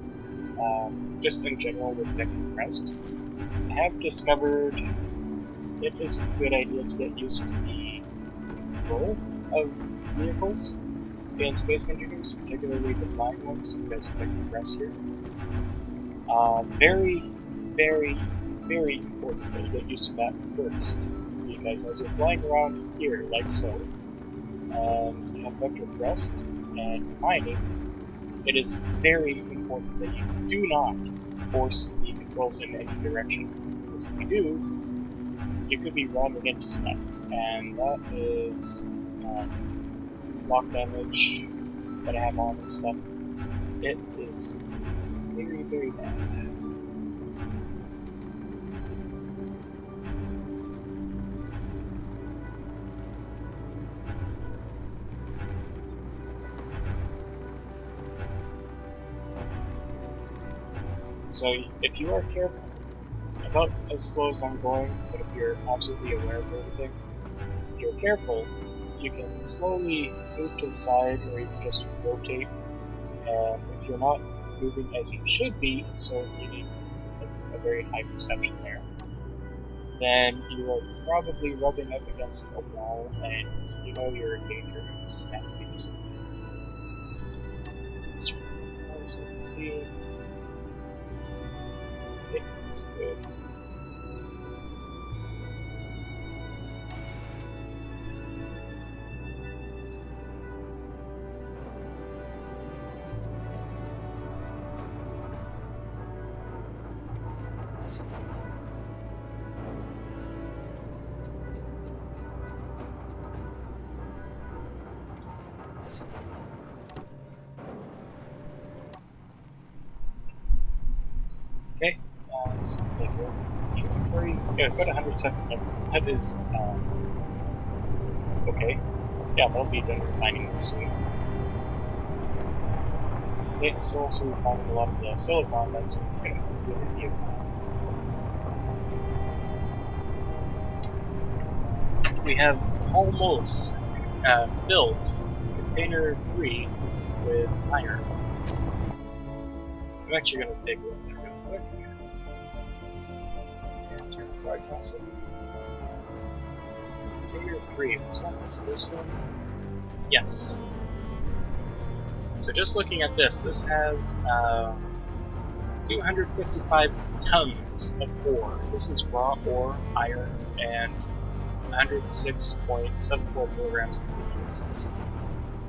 just in general with Vector Crest, I have discovered it is a good idea to get used to the control of vehicles in space engineers, particularly the flying ones, because of Vector Crest here. Very, very, very important that you get used to that first, because as you're flying around here, like so, and you have vector thrust and mining, it is very important that you do not force the controls in any direction, because if you do, you could be ramming into stuff, and that is block damage that I have on and stuff. It is very, very bad. So if you are careful, about as slow as I'm going, but if you're absolutely aware of everything, if you're careful, you can slowly move to the side or even just rotate, and if you're not moving as you should be, so you need a very high perception there, then you are probably rubbing up against a wall and you know you're in danger and you just have to do something. So we can see. Okay, that's good. Okay, let's take a look at the inventory. Yeah, I've got 107 nickel. That is, okay. Yeah, that'll be done refining soon. Okay, so also refining a lot of the silicon that's going to move with the vehicle. We have almost filled container 3 with iron. I'm actually going to take a look at it real quick. And turn the broadcast on. Container 3, was that this one? Yes. So just looking at this, this has 255 tons of ore. This is raw ore, iron, and 106.74 kilograms of lithium.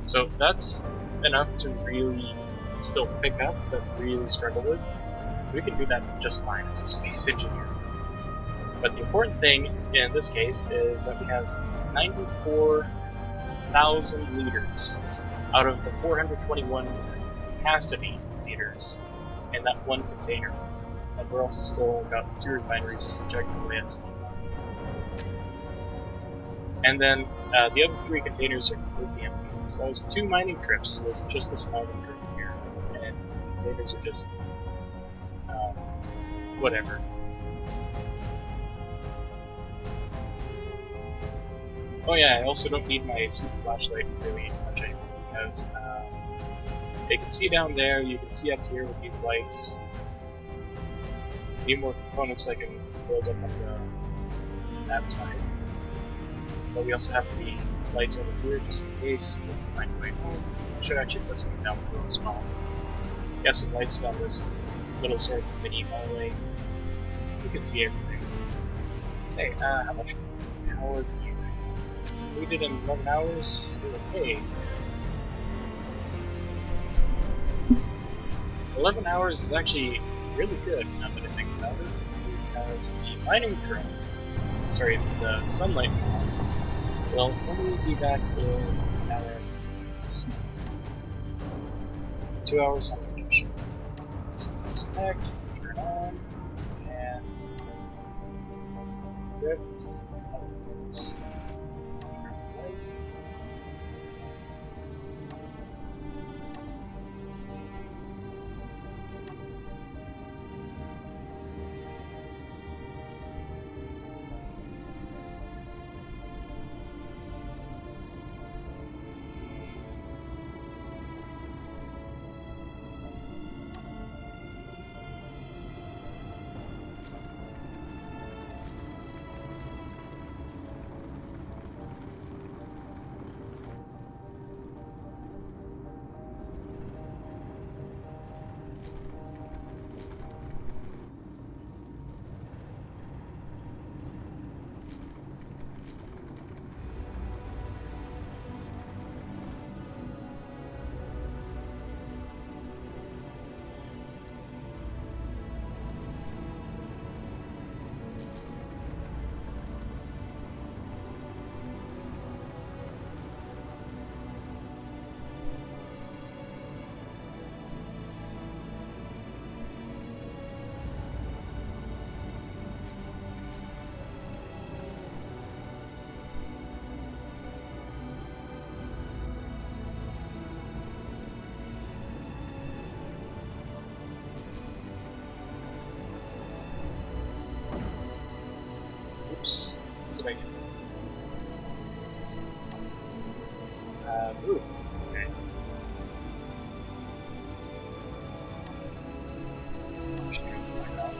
So that's enough to really still pick up, but really struggle with. We can do that just fine as a space engineer. But the important thing in this case is that we have 94,000 liters out of the 421 capacity liters in that one container. And we're also still got 2 refineries chugging away at speed. And then the other 3 containers are completely empty. So that was 2 mining trips with just this mining trip here. And the containers are just whatever. Oh yeah, I also don't need my super flashlight really much anymore because you can see down there, you can see up here with these lights. Need more components so I can build up on that side. But we also have the lights over here just in case you want to find a way home. I should actually put something down below as well. We have some lights down this little sort of mini hallway. You can see everything. Say, how much power do you completed in 11 hours? Okay. 11 hours is actually really good now that I think about it, because the mining drone, sorry, the sunlight mod, will only be back in 2 hours on vacation. So disconnect, turn on, and drift, turn light. Oops. What did I do? Ooh. Okay. Should turn the light off.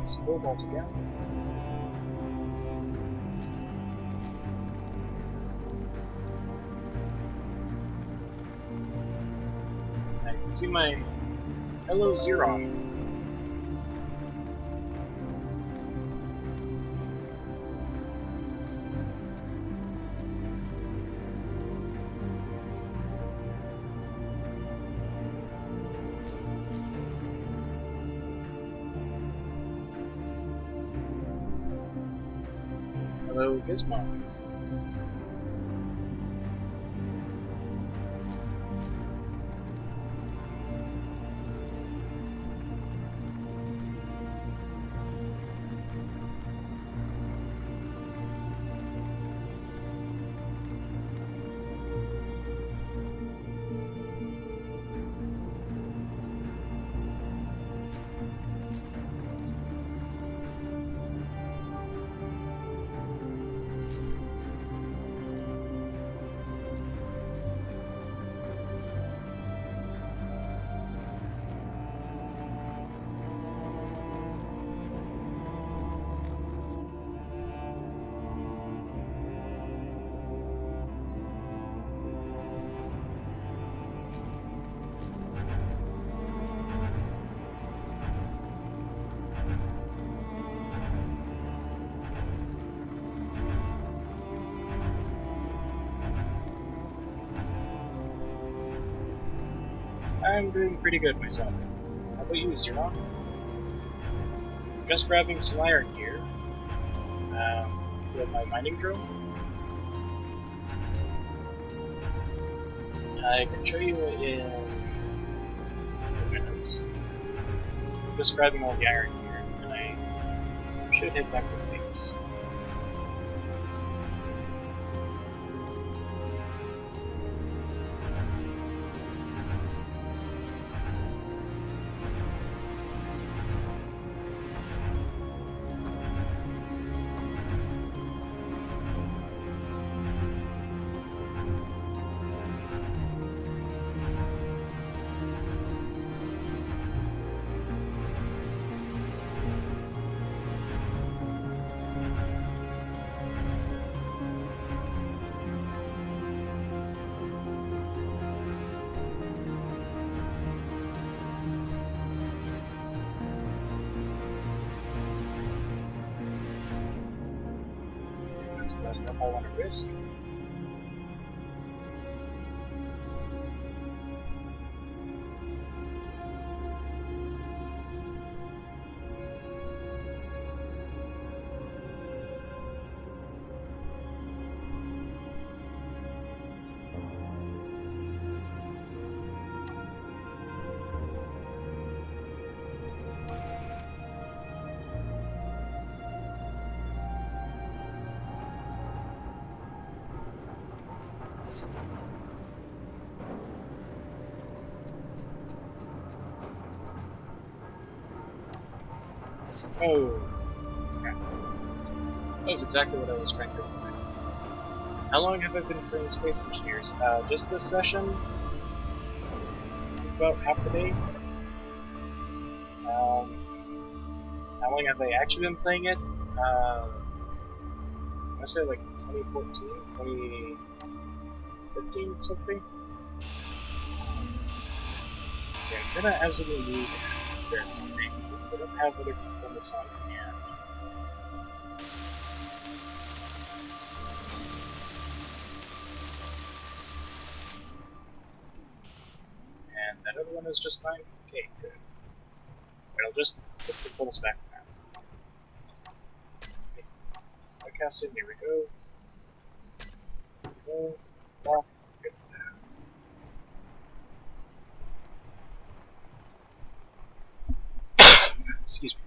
Let's go all together. I can see my hello Xeron. Hello, Gizmo. I'm doing pretty good myself. How about you, Zero? Just grabbing some iron here. With my mining drill. I can show you in 2 minutes. Just grabbing all the iron here, and I should head back to the base. That's about enough I want to risk. Oh, crap. That was exactly what I was trying to avoid. How long have I been playing Space Engineers? Just this session? About half the day? How long have I actually been playing it? I want to say like 2014, 2015, something? Yeah, I'm gonna absolutely need this, I think, because I don't have other components on hand. And that other one is just fine? Okay, good. But I'll just put the bolts back now. Okay. Podcasting, here we go. Go. Lock. Good. Excuse me.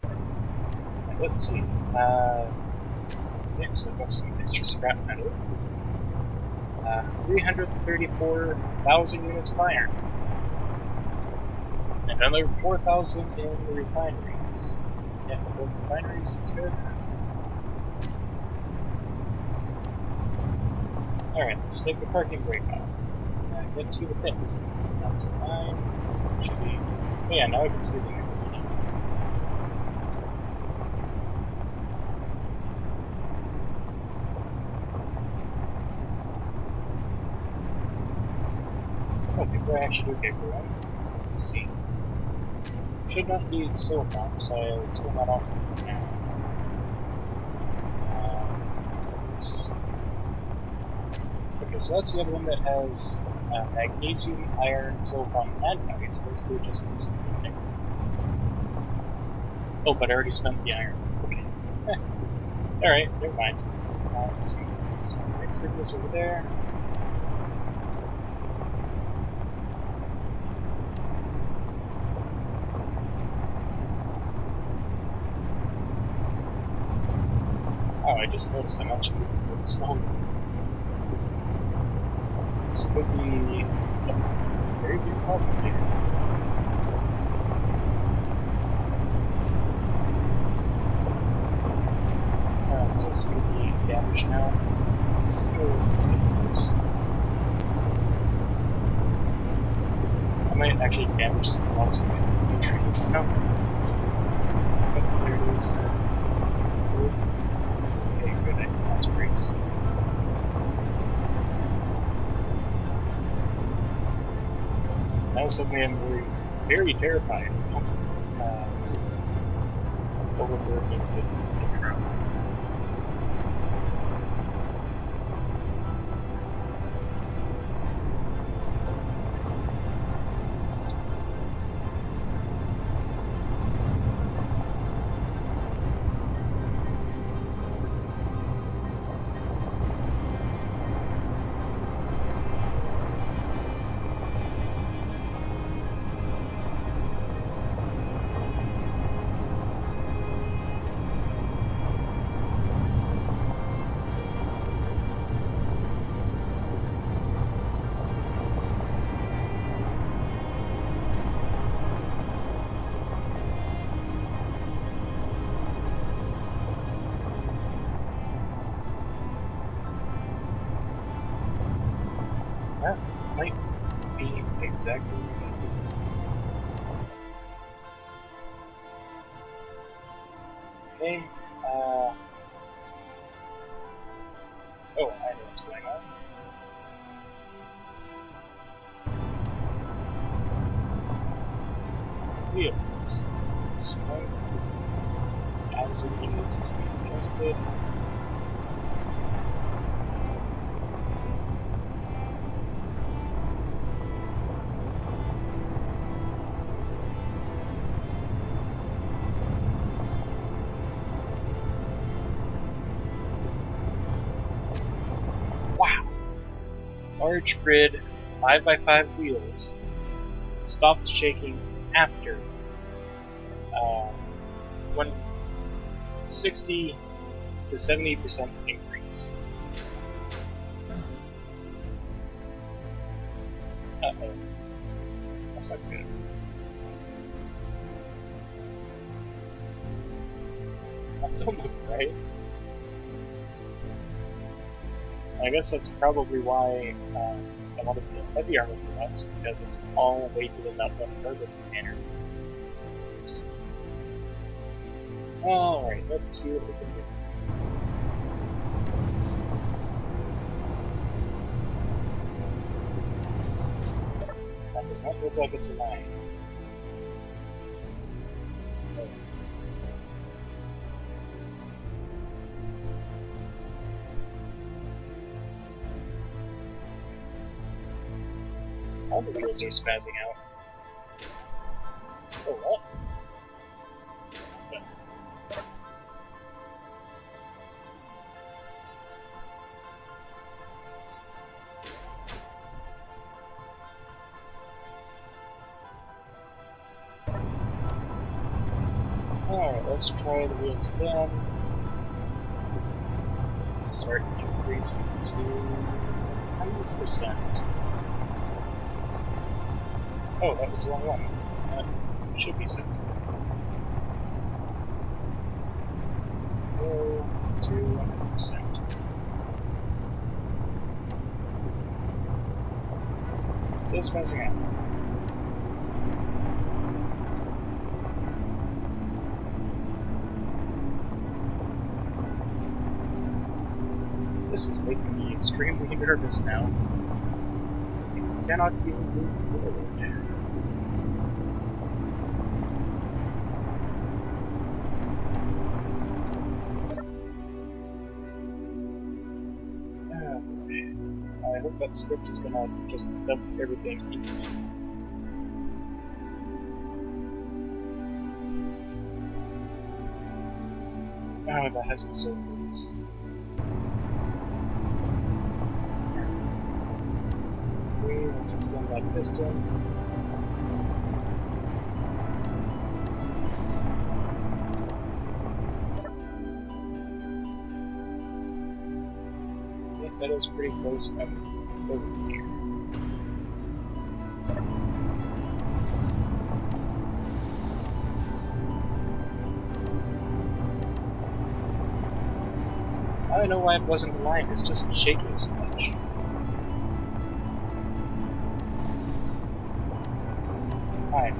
Right, let's see. Yeah, so I've got some extra scrap metal. 334,000 units of iron. And another 4,000 in the refineries. Yeah, for both refineries, that's good. Alright, let's take the parking brake off. Get to the pit. That's fine. Should be. Oh yeah, now I can see the new. Oh, people are actually okay for one. Let's see. Should not need silicon, so I'll turn that off now. Okay, so that's the other one that has magnesium, iron, silicon, and nuggets. Basically just something. Oh, but I already spent the iron. Okay. Alright, never mind. Let's see. Next circle's over there. Oh, I just noticed I'm actually moving really slowly. This could be a very big problem later. So it's going to be damage now. Oh, it's getting worse. I might actually damage some blocks in my trees now. Oh, there it is. Okay, good. I can pass brakes. Now suddenly I'm very terrified of overburdening the truck. That might be exactly what I do. Okay, oh, I know what's going on. Wheels. Strength absolutely needs to be adjusted. Wow! Large grid, 5x5 wheels, stopped shaking after uh, 160 to 70% increase. Uh-oh. That's not good. That don't look right. I guess that's probably why I wanted the heavy armor deluxe, because it's all weighted in that one cargo container. Alright, let's see what we can do. That does not look like it's a line. All the wheels are spazzing out. Oh, what? Alright, let's try the wheels again. Start increasing to 100%. Oh, that was the wrong one. That should be set. Go to 100%. Still spazzing out. This is making me extremely nervous now. I cannot even move forward. I hope that script is gonna just dump everything equally. Oh, that has been so close. Okay, let's extend that piston. Yeah, that is pretty close up over here. I don't know why it wasn't aligned, it's just shaking so much. Fine.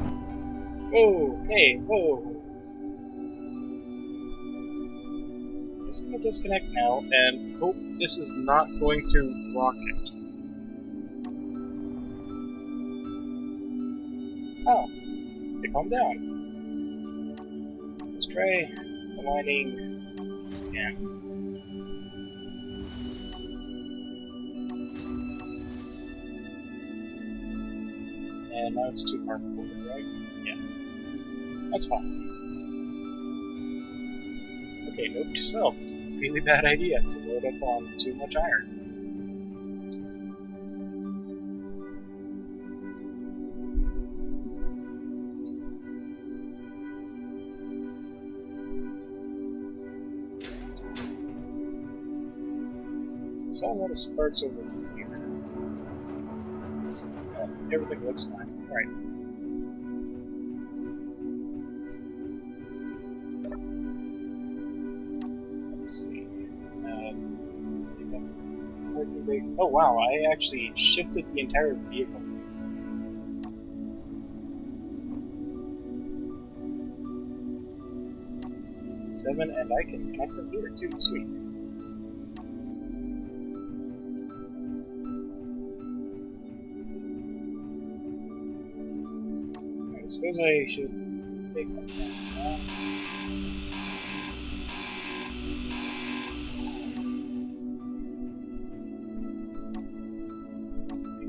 Oh, okay, whoa. Just gonna disconnect now and hope this is not going to rocket. Oh, okay, calm down. Let's try aligning again. And now it's too far forward, right? Yeah. That's fine. Okay, note to self. Really bad idea to load up on too much iron. Saw a lot of sparks over here. Everything looks fine. Alright. Let's see. Oh wow, I actually shifted the entire vehicle. Seven, and I can connect from here too. Sweet. I suppose I should take that down.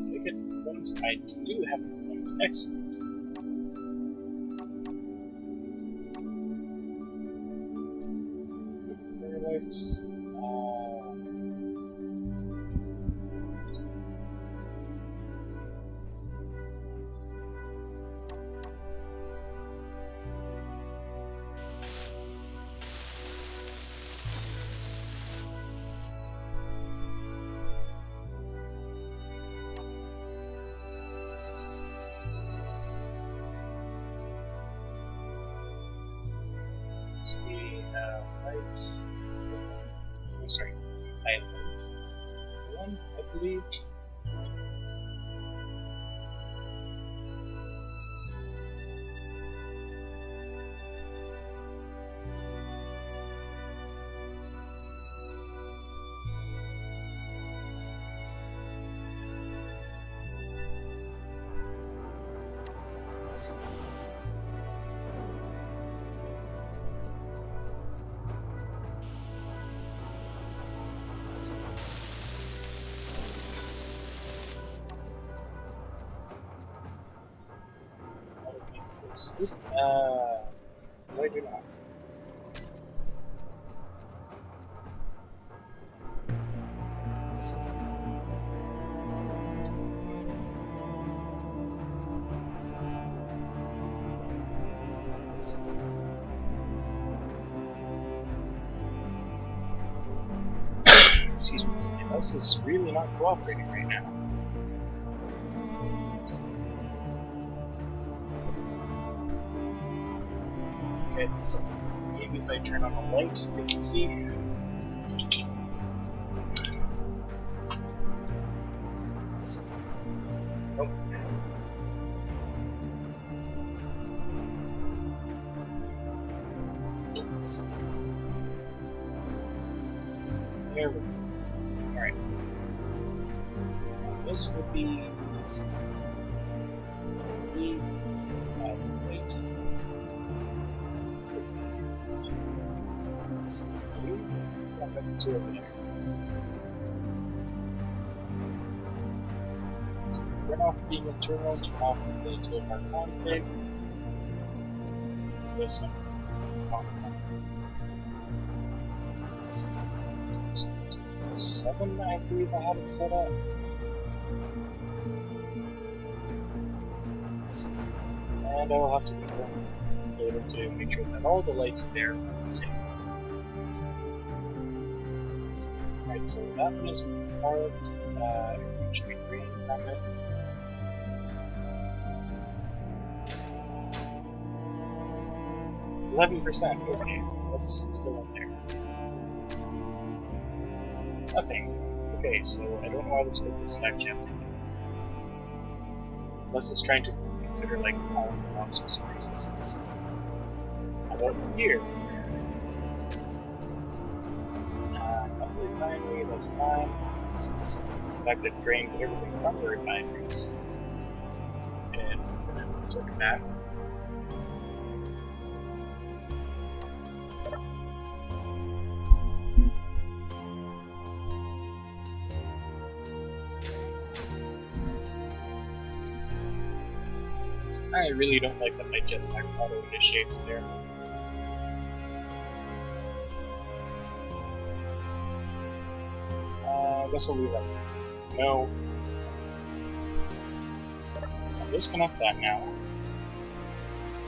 I get components. I do have components. Excellent. Lights. Speed, lights. Oh, sorry. One, I believe. Oop, no, I do not. Excuse me. My mouse is really not cooperating right now. Okay. Maybe if I turn on the light, they can see. Nope. There we go. Alright. This would be the wait. Back up to over there. So turn off being internal, turn off the toolbar config. This one. 7, I believe I had it set up. And I will have to confirm later to make sure that all the lights there are the same. Right, so that one is marked. Everything should be green from it. %. Okay, that's still in there. Nothing. Okay, so I don't know why this book isn't actually empty. Unless it's trying to consider like all the blocks for some reason. How about here? Not the refinery, that's fine. In fact, it drained everything from the refineries. And took it back. I really don't like that my jetpack auto initiates there. I guess I'll leave that. No. I'll disconnect that now.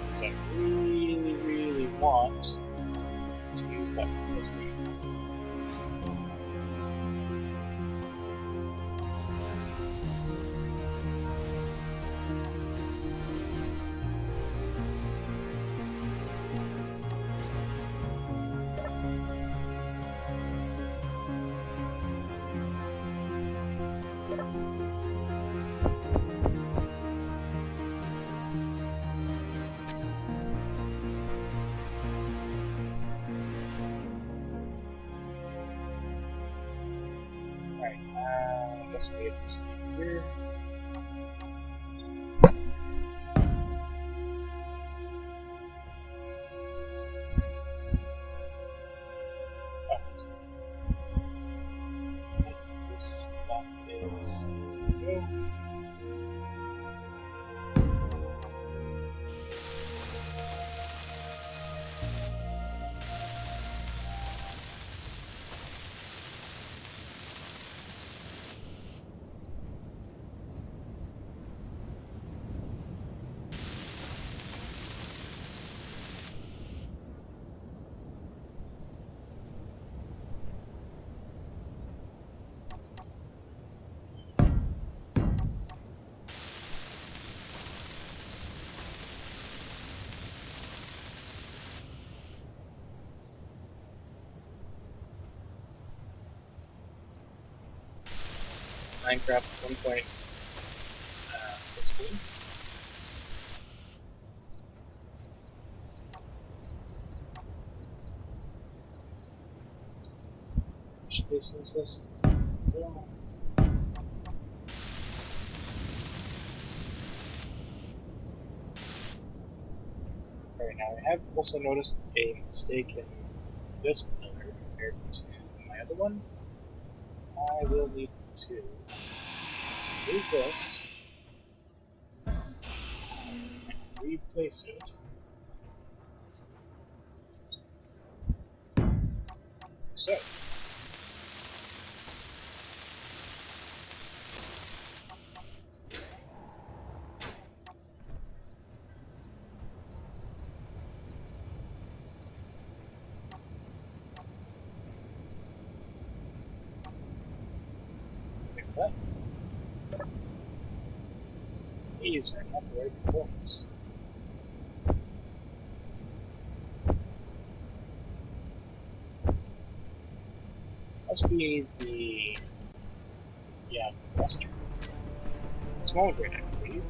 Because I really want to use that piston. Alright, I guess we have to stay here. Oh, that's good. This that is go. Minecraft 1.16. Which basin is this? Oh. Alright, now I have also noticed a mistake in this pillar compared to my other one. I will need to move this and replace it. So. Like that. These are not the right components. Must be the cluster. Small grid, I believe.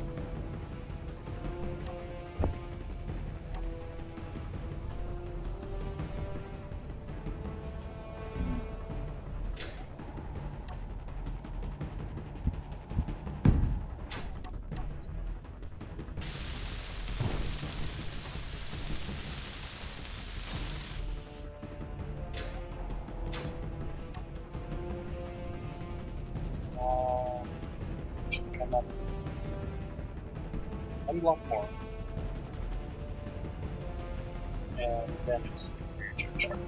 So it should come up one block more. And then it's the rear junction.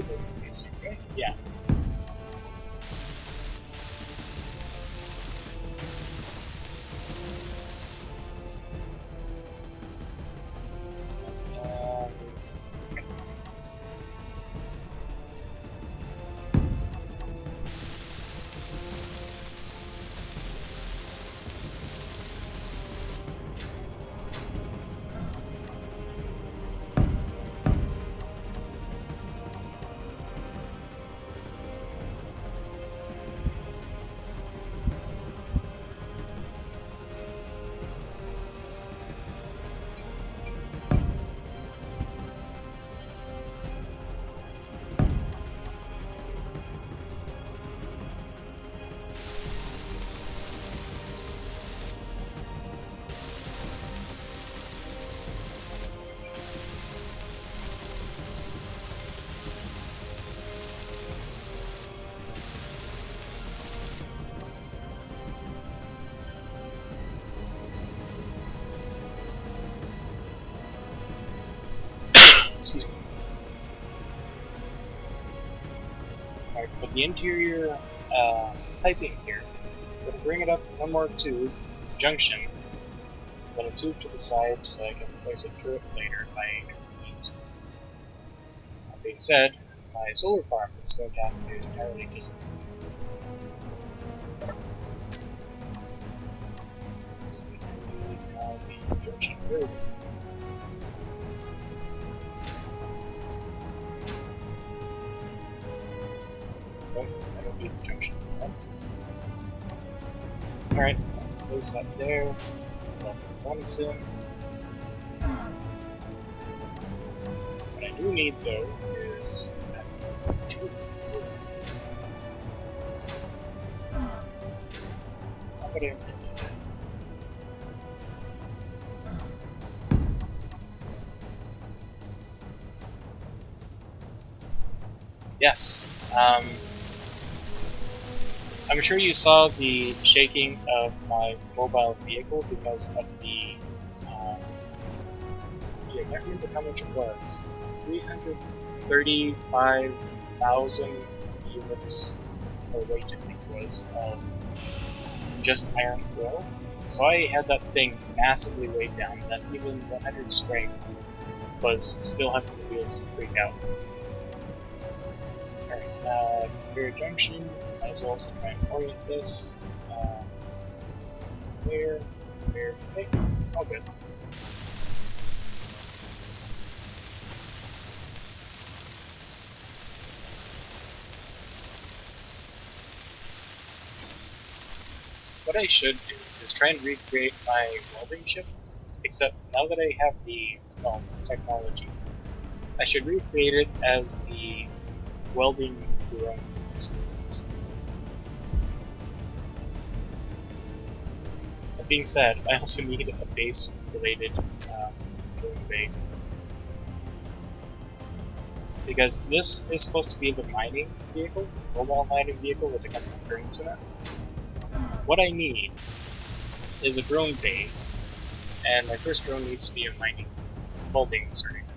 be the case, right? Yeah. Excuse me. Alright, but the interior piping here, I'm going to bring it up one more tube, junction, then a tube to the side so I can place a turret later if I need to. That being said, my solar farm is going to have to entirely just... Let's see, now the junction road. Nope, I don't need the junction. Alright, place that there. Let the bonus in. What I do need though is that tube. How about I do that? Yes. I'm sure you saw the shaking of my mobile vehicle because of the, I can't remember how much it was, 335,000 units, or weight I think it was, of just iron ore. So I had that thing massively weighed down that even 100 strength was still having the wheels freak out. Alright, Conveyor Junction. Might as well also try and orient this. Where? Okay, all good. What I should do is try and recreate my welding ship, except now that I have the, well, technology, I should recreate it as the welding drone series. That being said, I also need a base-related drone bay. Because this is supposed to be the mining vehicle, mobile mining vehicle with a couple of drones in it. What I need is a drone bay, and my first drone needs to be a mining, welding starting drone.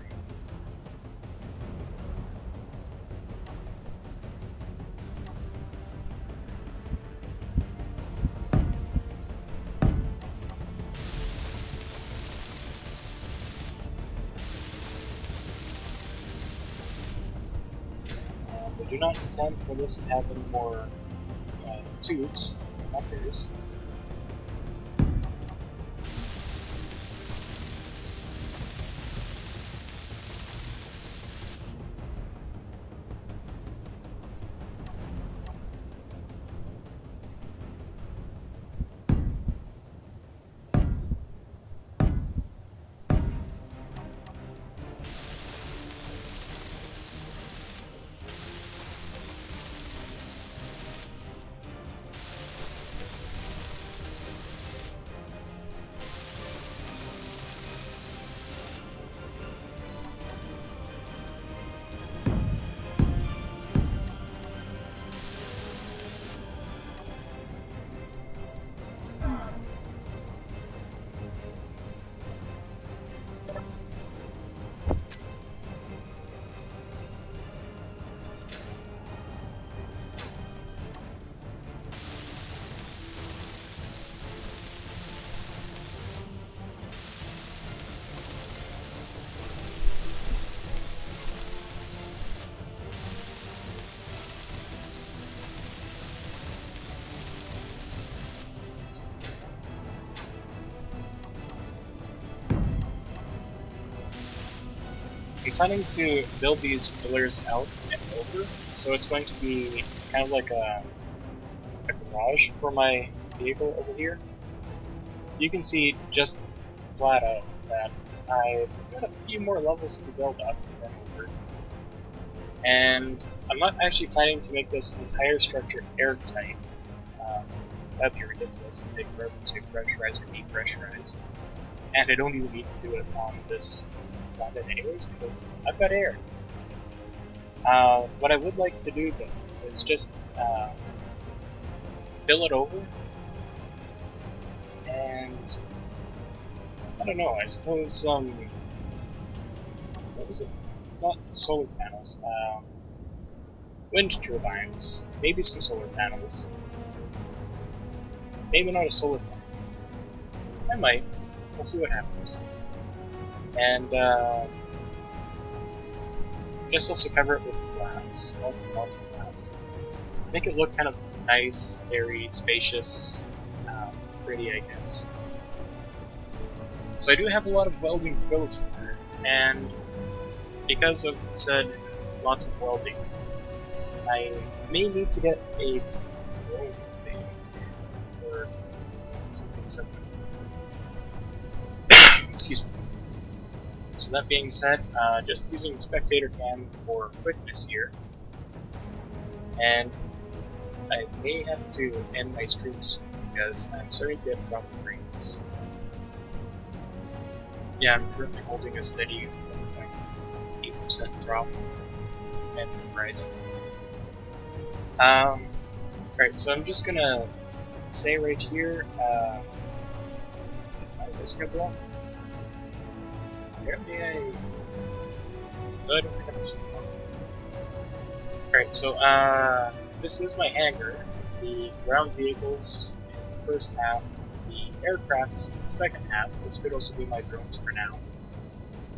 I do not intend for this to have any more tubes, bumpers. I'm planning to build these pillars out and over, so it's going to be kind of like a garage for my vehicle over here. So you can see just flat out that I've got a few more levels to build up and over. And I'm not actually planning to make this entire structure airtight. That'd be ridiculous. It'd take forever to pressurize or depressurize. And I don't even need to do it on this planet anyways, because I've got air. What I would like to do though is just fill it over, and I don't know, I suppose what was it? Not solar panels, wind turbines, maybe some solar panels, maybe not a solar panel. I might. We'll see what happens. And just also cover it with glass, lots and lots of glass. Make it look kind of nice, airy, spacious, pretty, I guess. So I do have a lot of welding to go here, and because of said lots of welding, I may need to get a drone thing or something similar. Excuse me. So that being said, just using spectator cam for quickness here, and I may have to end my stream soon because I'm starting to get drop frames. Yeah, I'm currently holding a steady 1.8% drop and rising. Alright, so I'm just gonna stay right here. I'm just gonna block. Apparently I don't think I'm missing one. Alright, so this is my hangar. The ground vehicles in the first half, the aircrafts in the second half. This could also be my drones for now.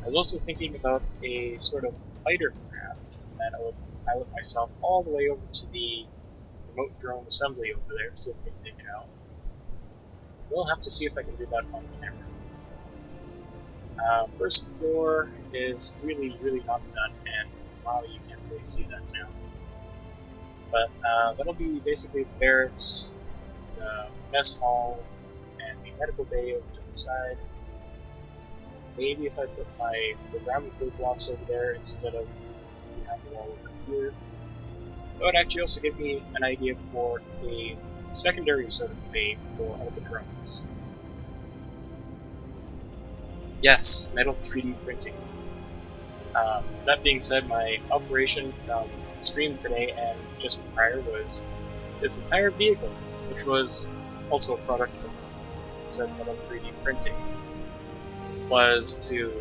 I was also thinking about a sort of fighter craft that I would pilot myself all the way over to the remote drone assembly over there so we can take it out. We'll have to see if I can do that on camera. First floor is really, really not done, and wow, you can't really see that now. But that'll be basically the barracks, the mess hall, and the medical bay over to the side. Maybe if I put my programming code blocks over there instead of behind the wall over here. That would actually also give me an idea for a secondary sort of bay for all the drones. Yes, metal 3D printing. That being said, my operation stream today and just prior was this entire vehicle, which was also a product of said metal 3D printing, was to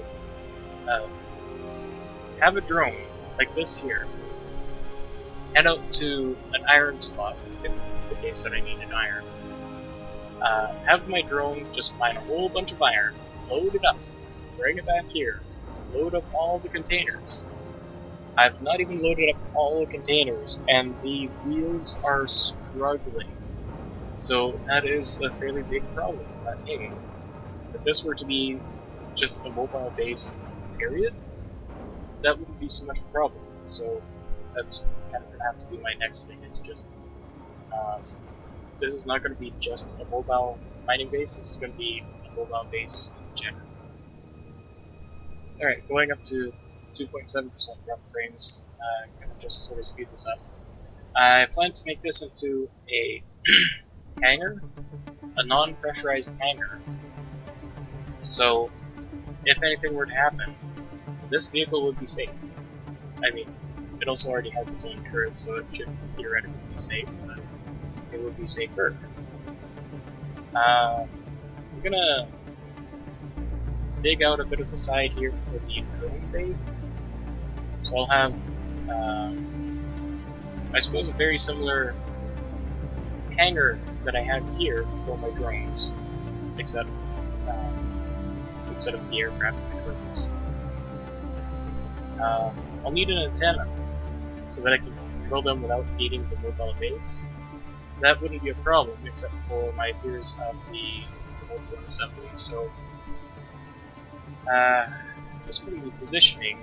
have a drone like this here, head out to an iron spot, in the case that I needed iron, have my drone just mine a whole bunch of iron, load it up, bring it back here, load up all the containers. I've not even loaded up all the containers, and the wheels are struggling. So that is a fairly big problem. But hey, if this were to be just a mobile base, period, that wouldn't be so much of a problem. So that's kind of going to have to be my next thing. It's just, this is not going to be just a mobile mining base, this is going to be a mobile base in general. Alright, going up to 2.7% drop frames, I'm going to just sort of speed this up. I plan to make this into a hangar, a non-pressurized hangar. So, if anything were to happen, this vehicle would be safe. I mean, it also already has its own turret, so it should theoretically be safe, but it would be safer. I'm gonna dig out a bit of the side here for the drone bay. So I'll have, I suppose, a very similar hangar that I have here for my drones, except instead of the aircraft controls. I'll need an antenna so that I can control them without needing the mobile base. That wouldn't be a problem, except for my fears of the remote drone assembly. So, just for the positioning,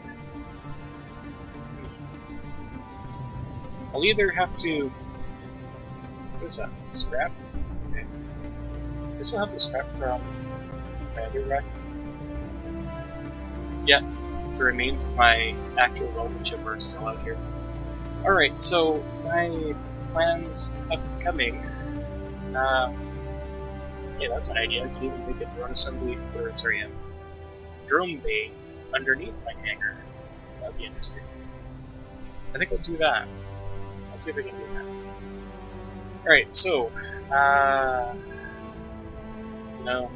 I'll either have to... What is that? Scrap? Okay. I still have the scrap from my other wreck. Yeah, the remains of my actual welding chip are still out here. Alright, so my plans upcoming. Yeah, that's an idea. I could even make a drone assembly, or sorry, a drone bay underneath my hangar. That'd be interesting. I think I'll do that. I'll see if I can do that. Alright, so, you know,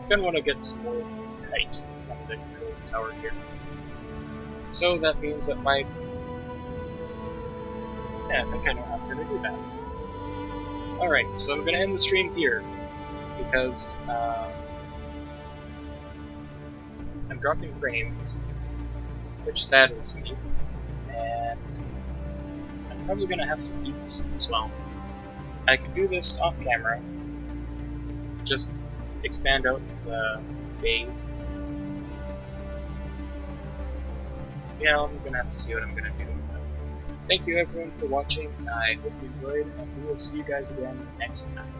I'm gonna want to get some more height on the controls tower here. So that means that my... Yeah, I think I know how I'm gonna do that. Alright, so I'm gonna end the stream here, because, I'm dropping frames, which saddens me, and I'm probably gonna have to eat as well. I could do this off camera, just expand out the bay. Yeah, I'm gonna have to see what I'm gonna do. Thank you everyone for watching, I hope you enjoyed, and we will see you guys again next time.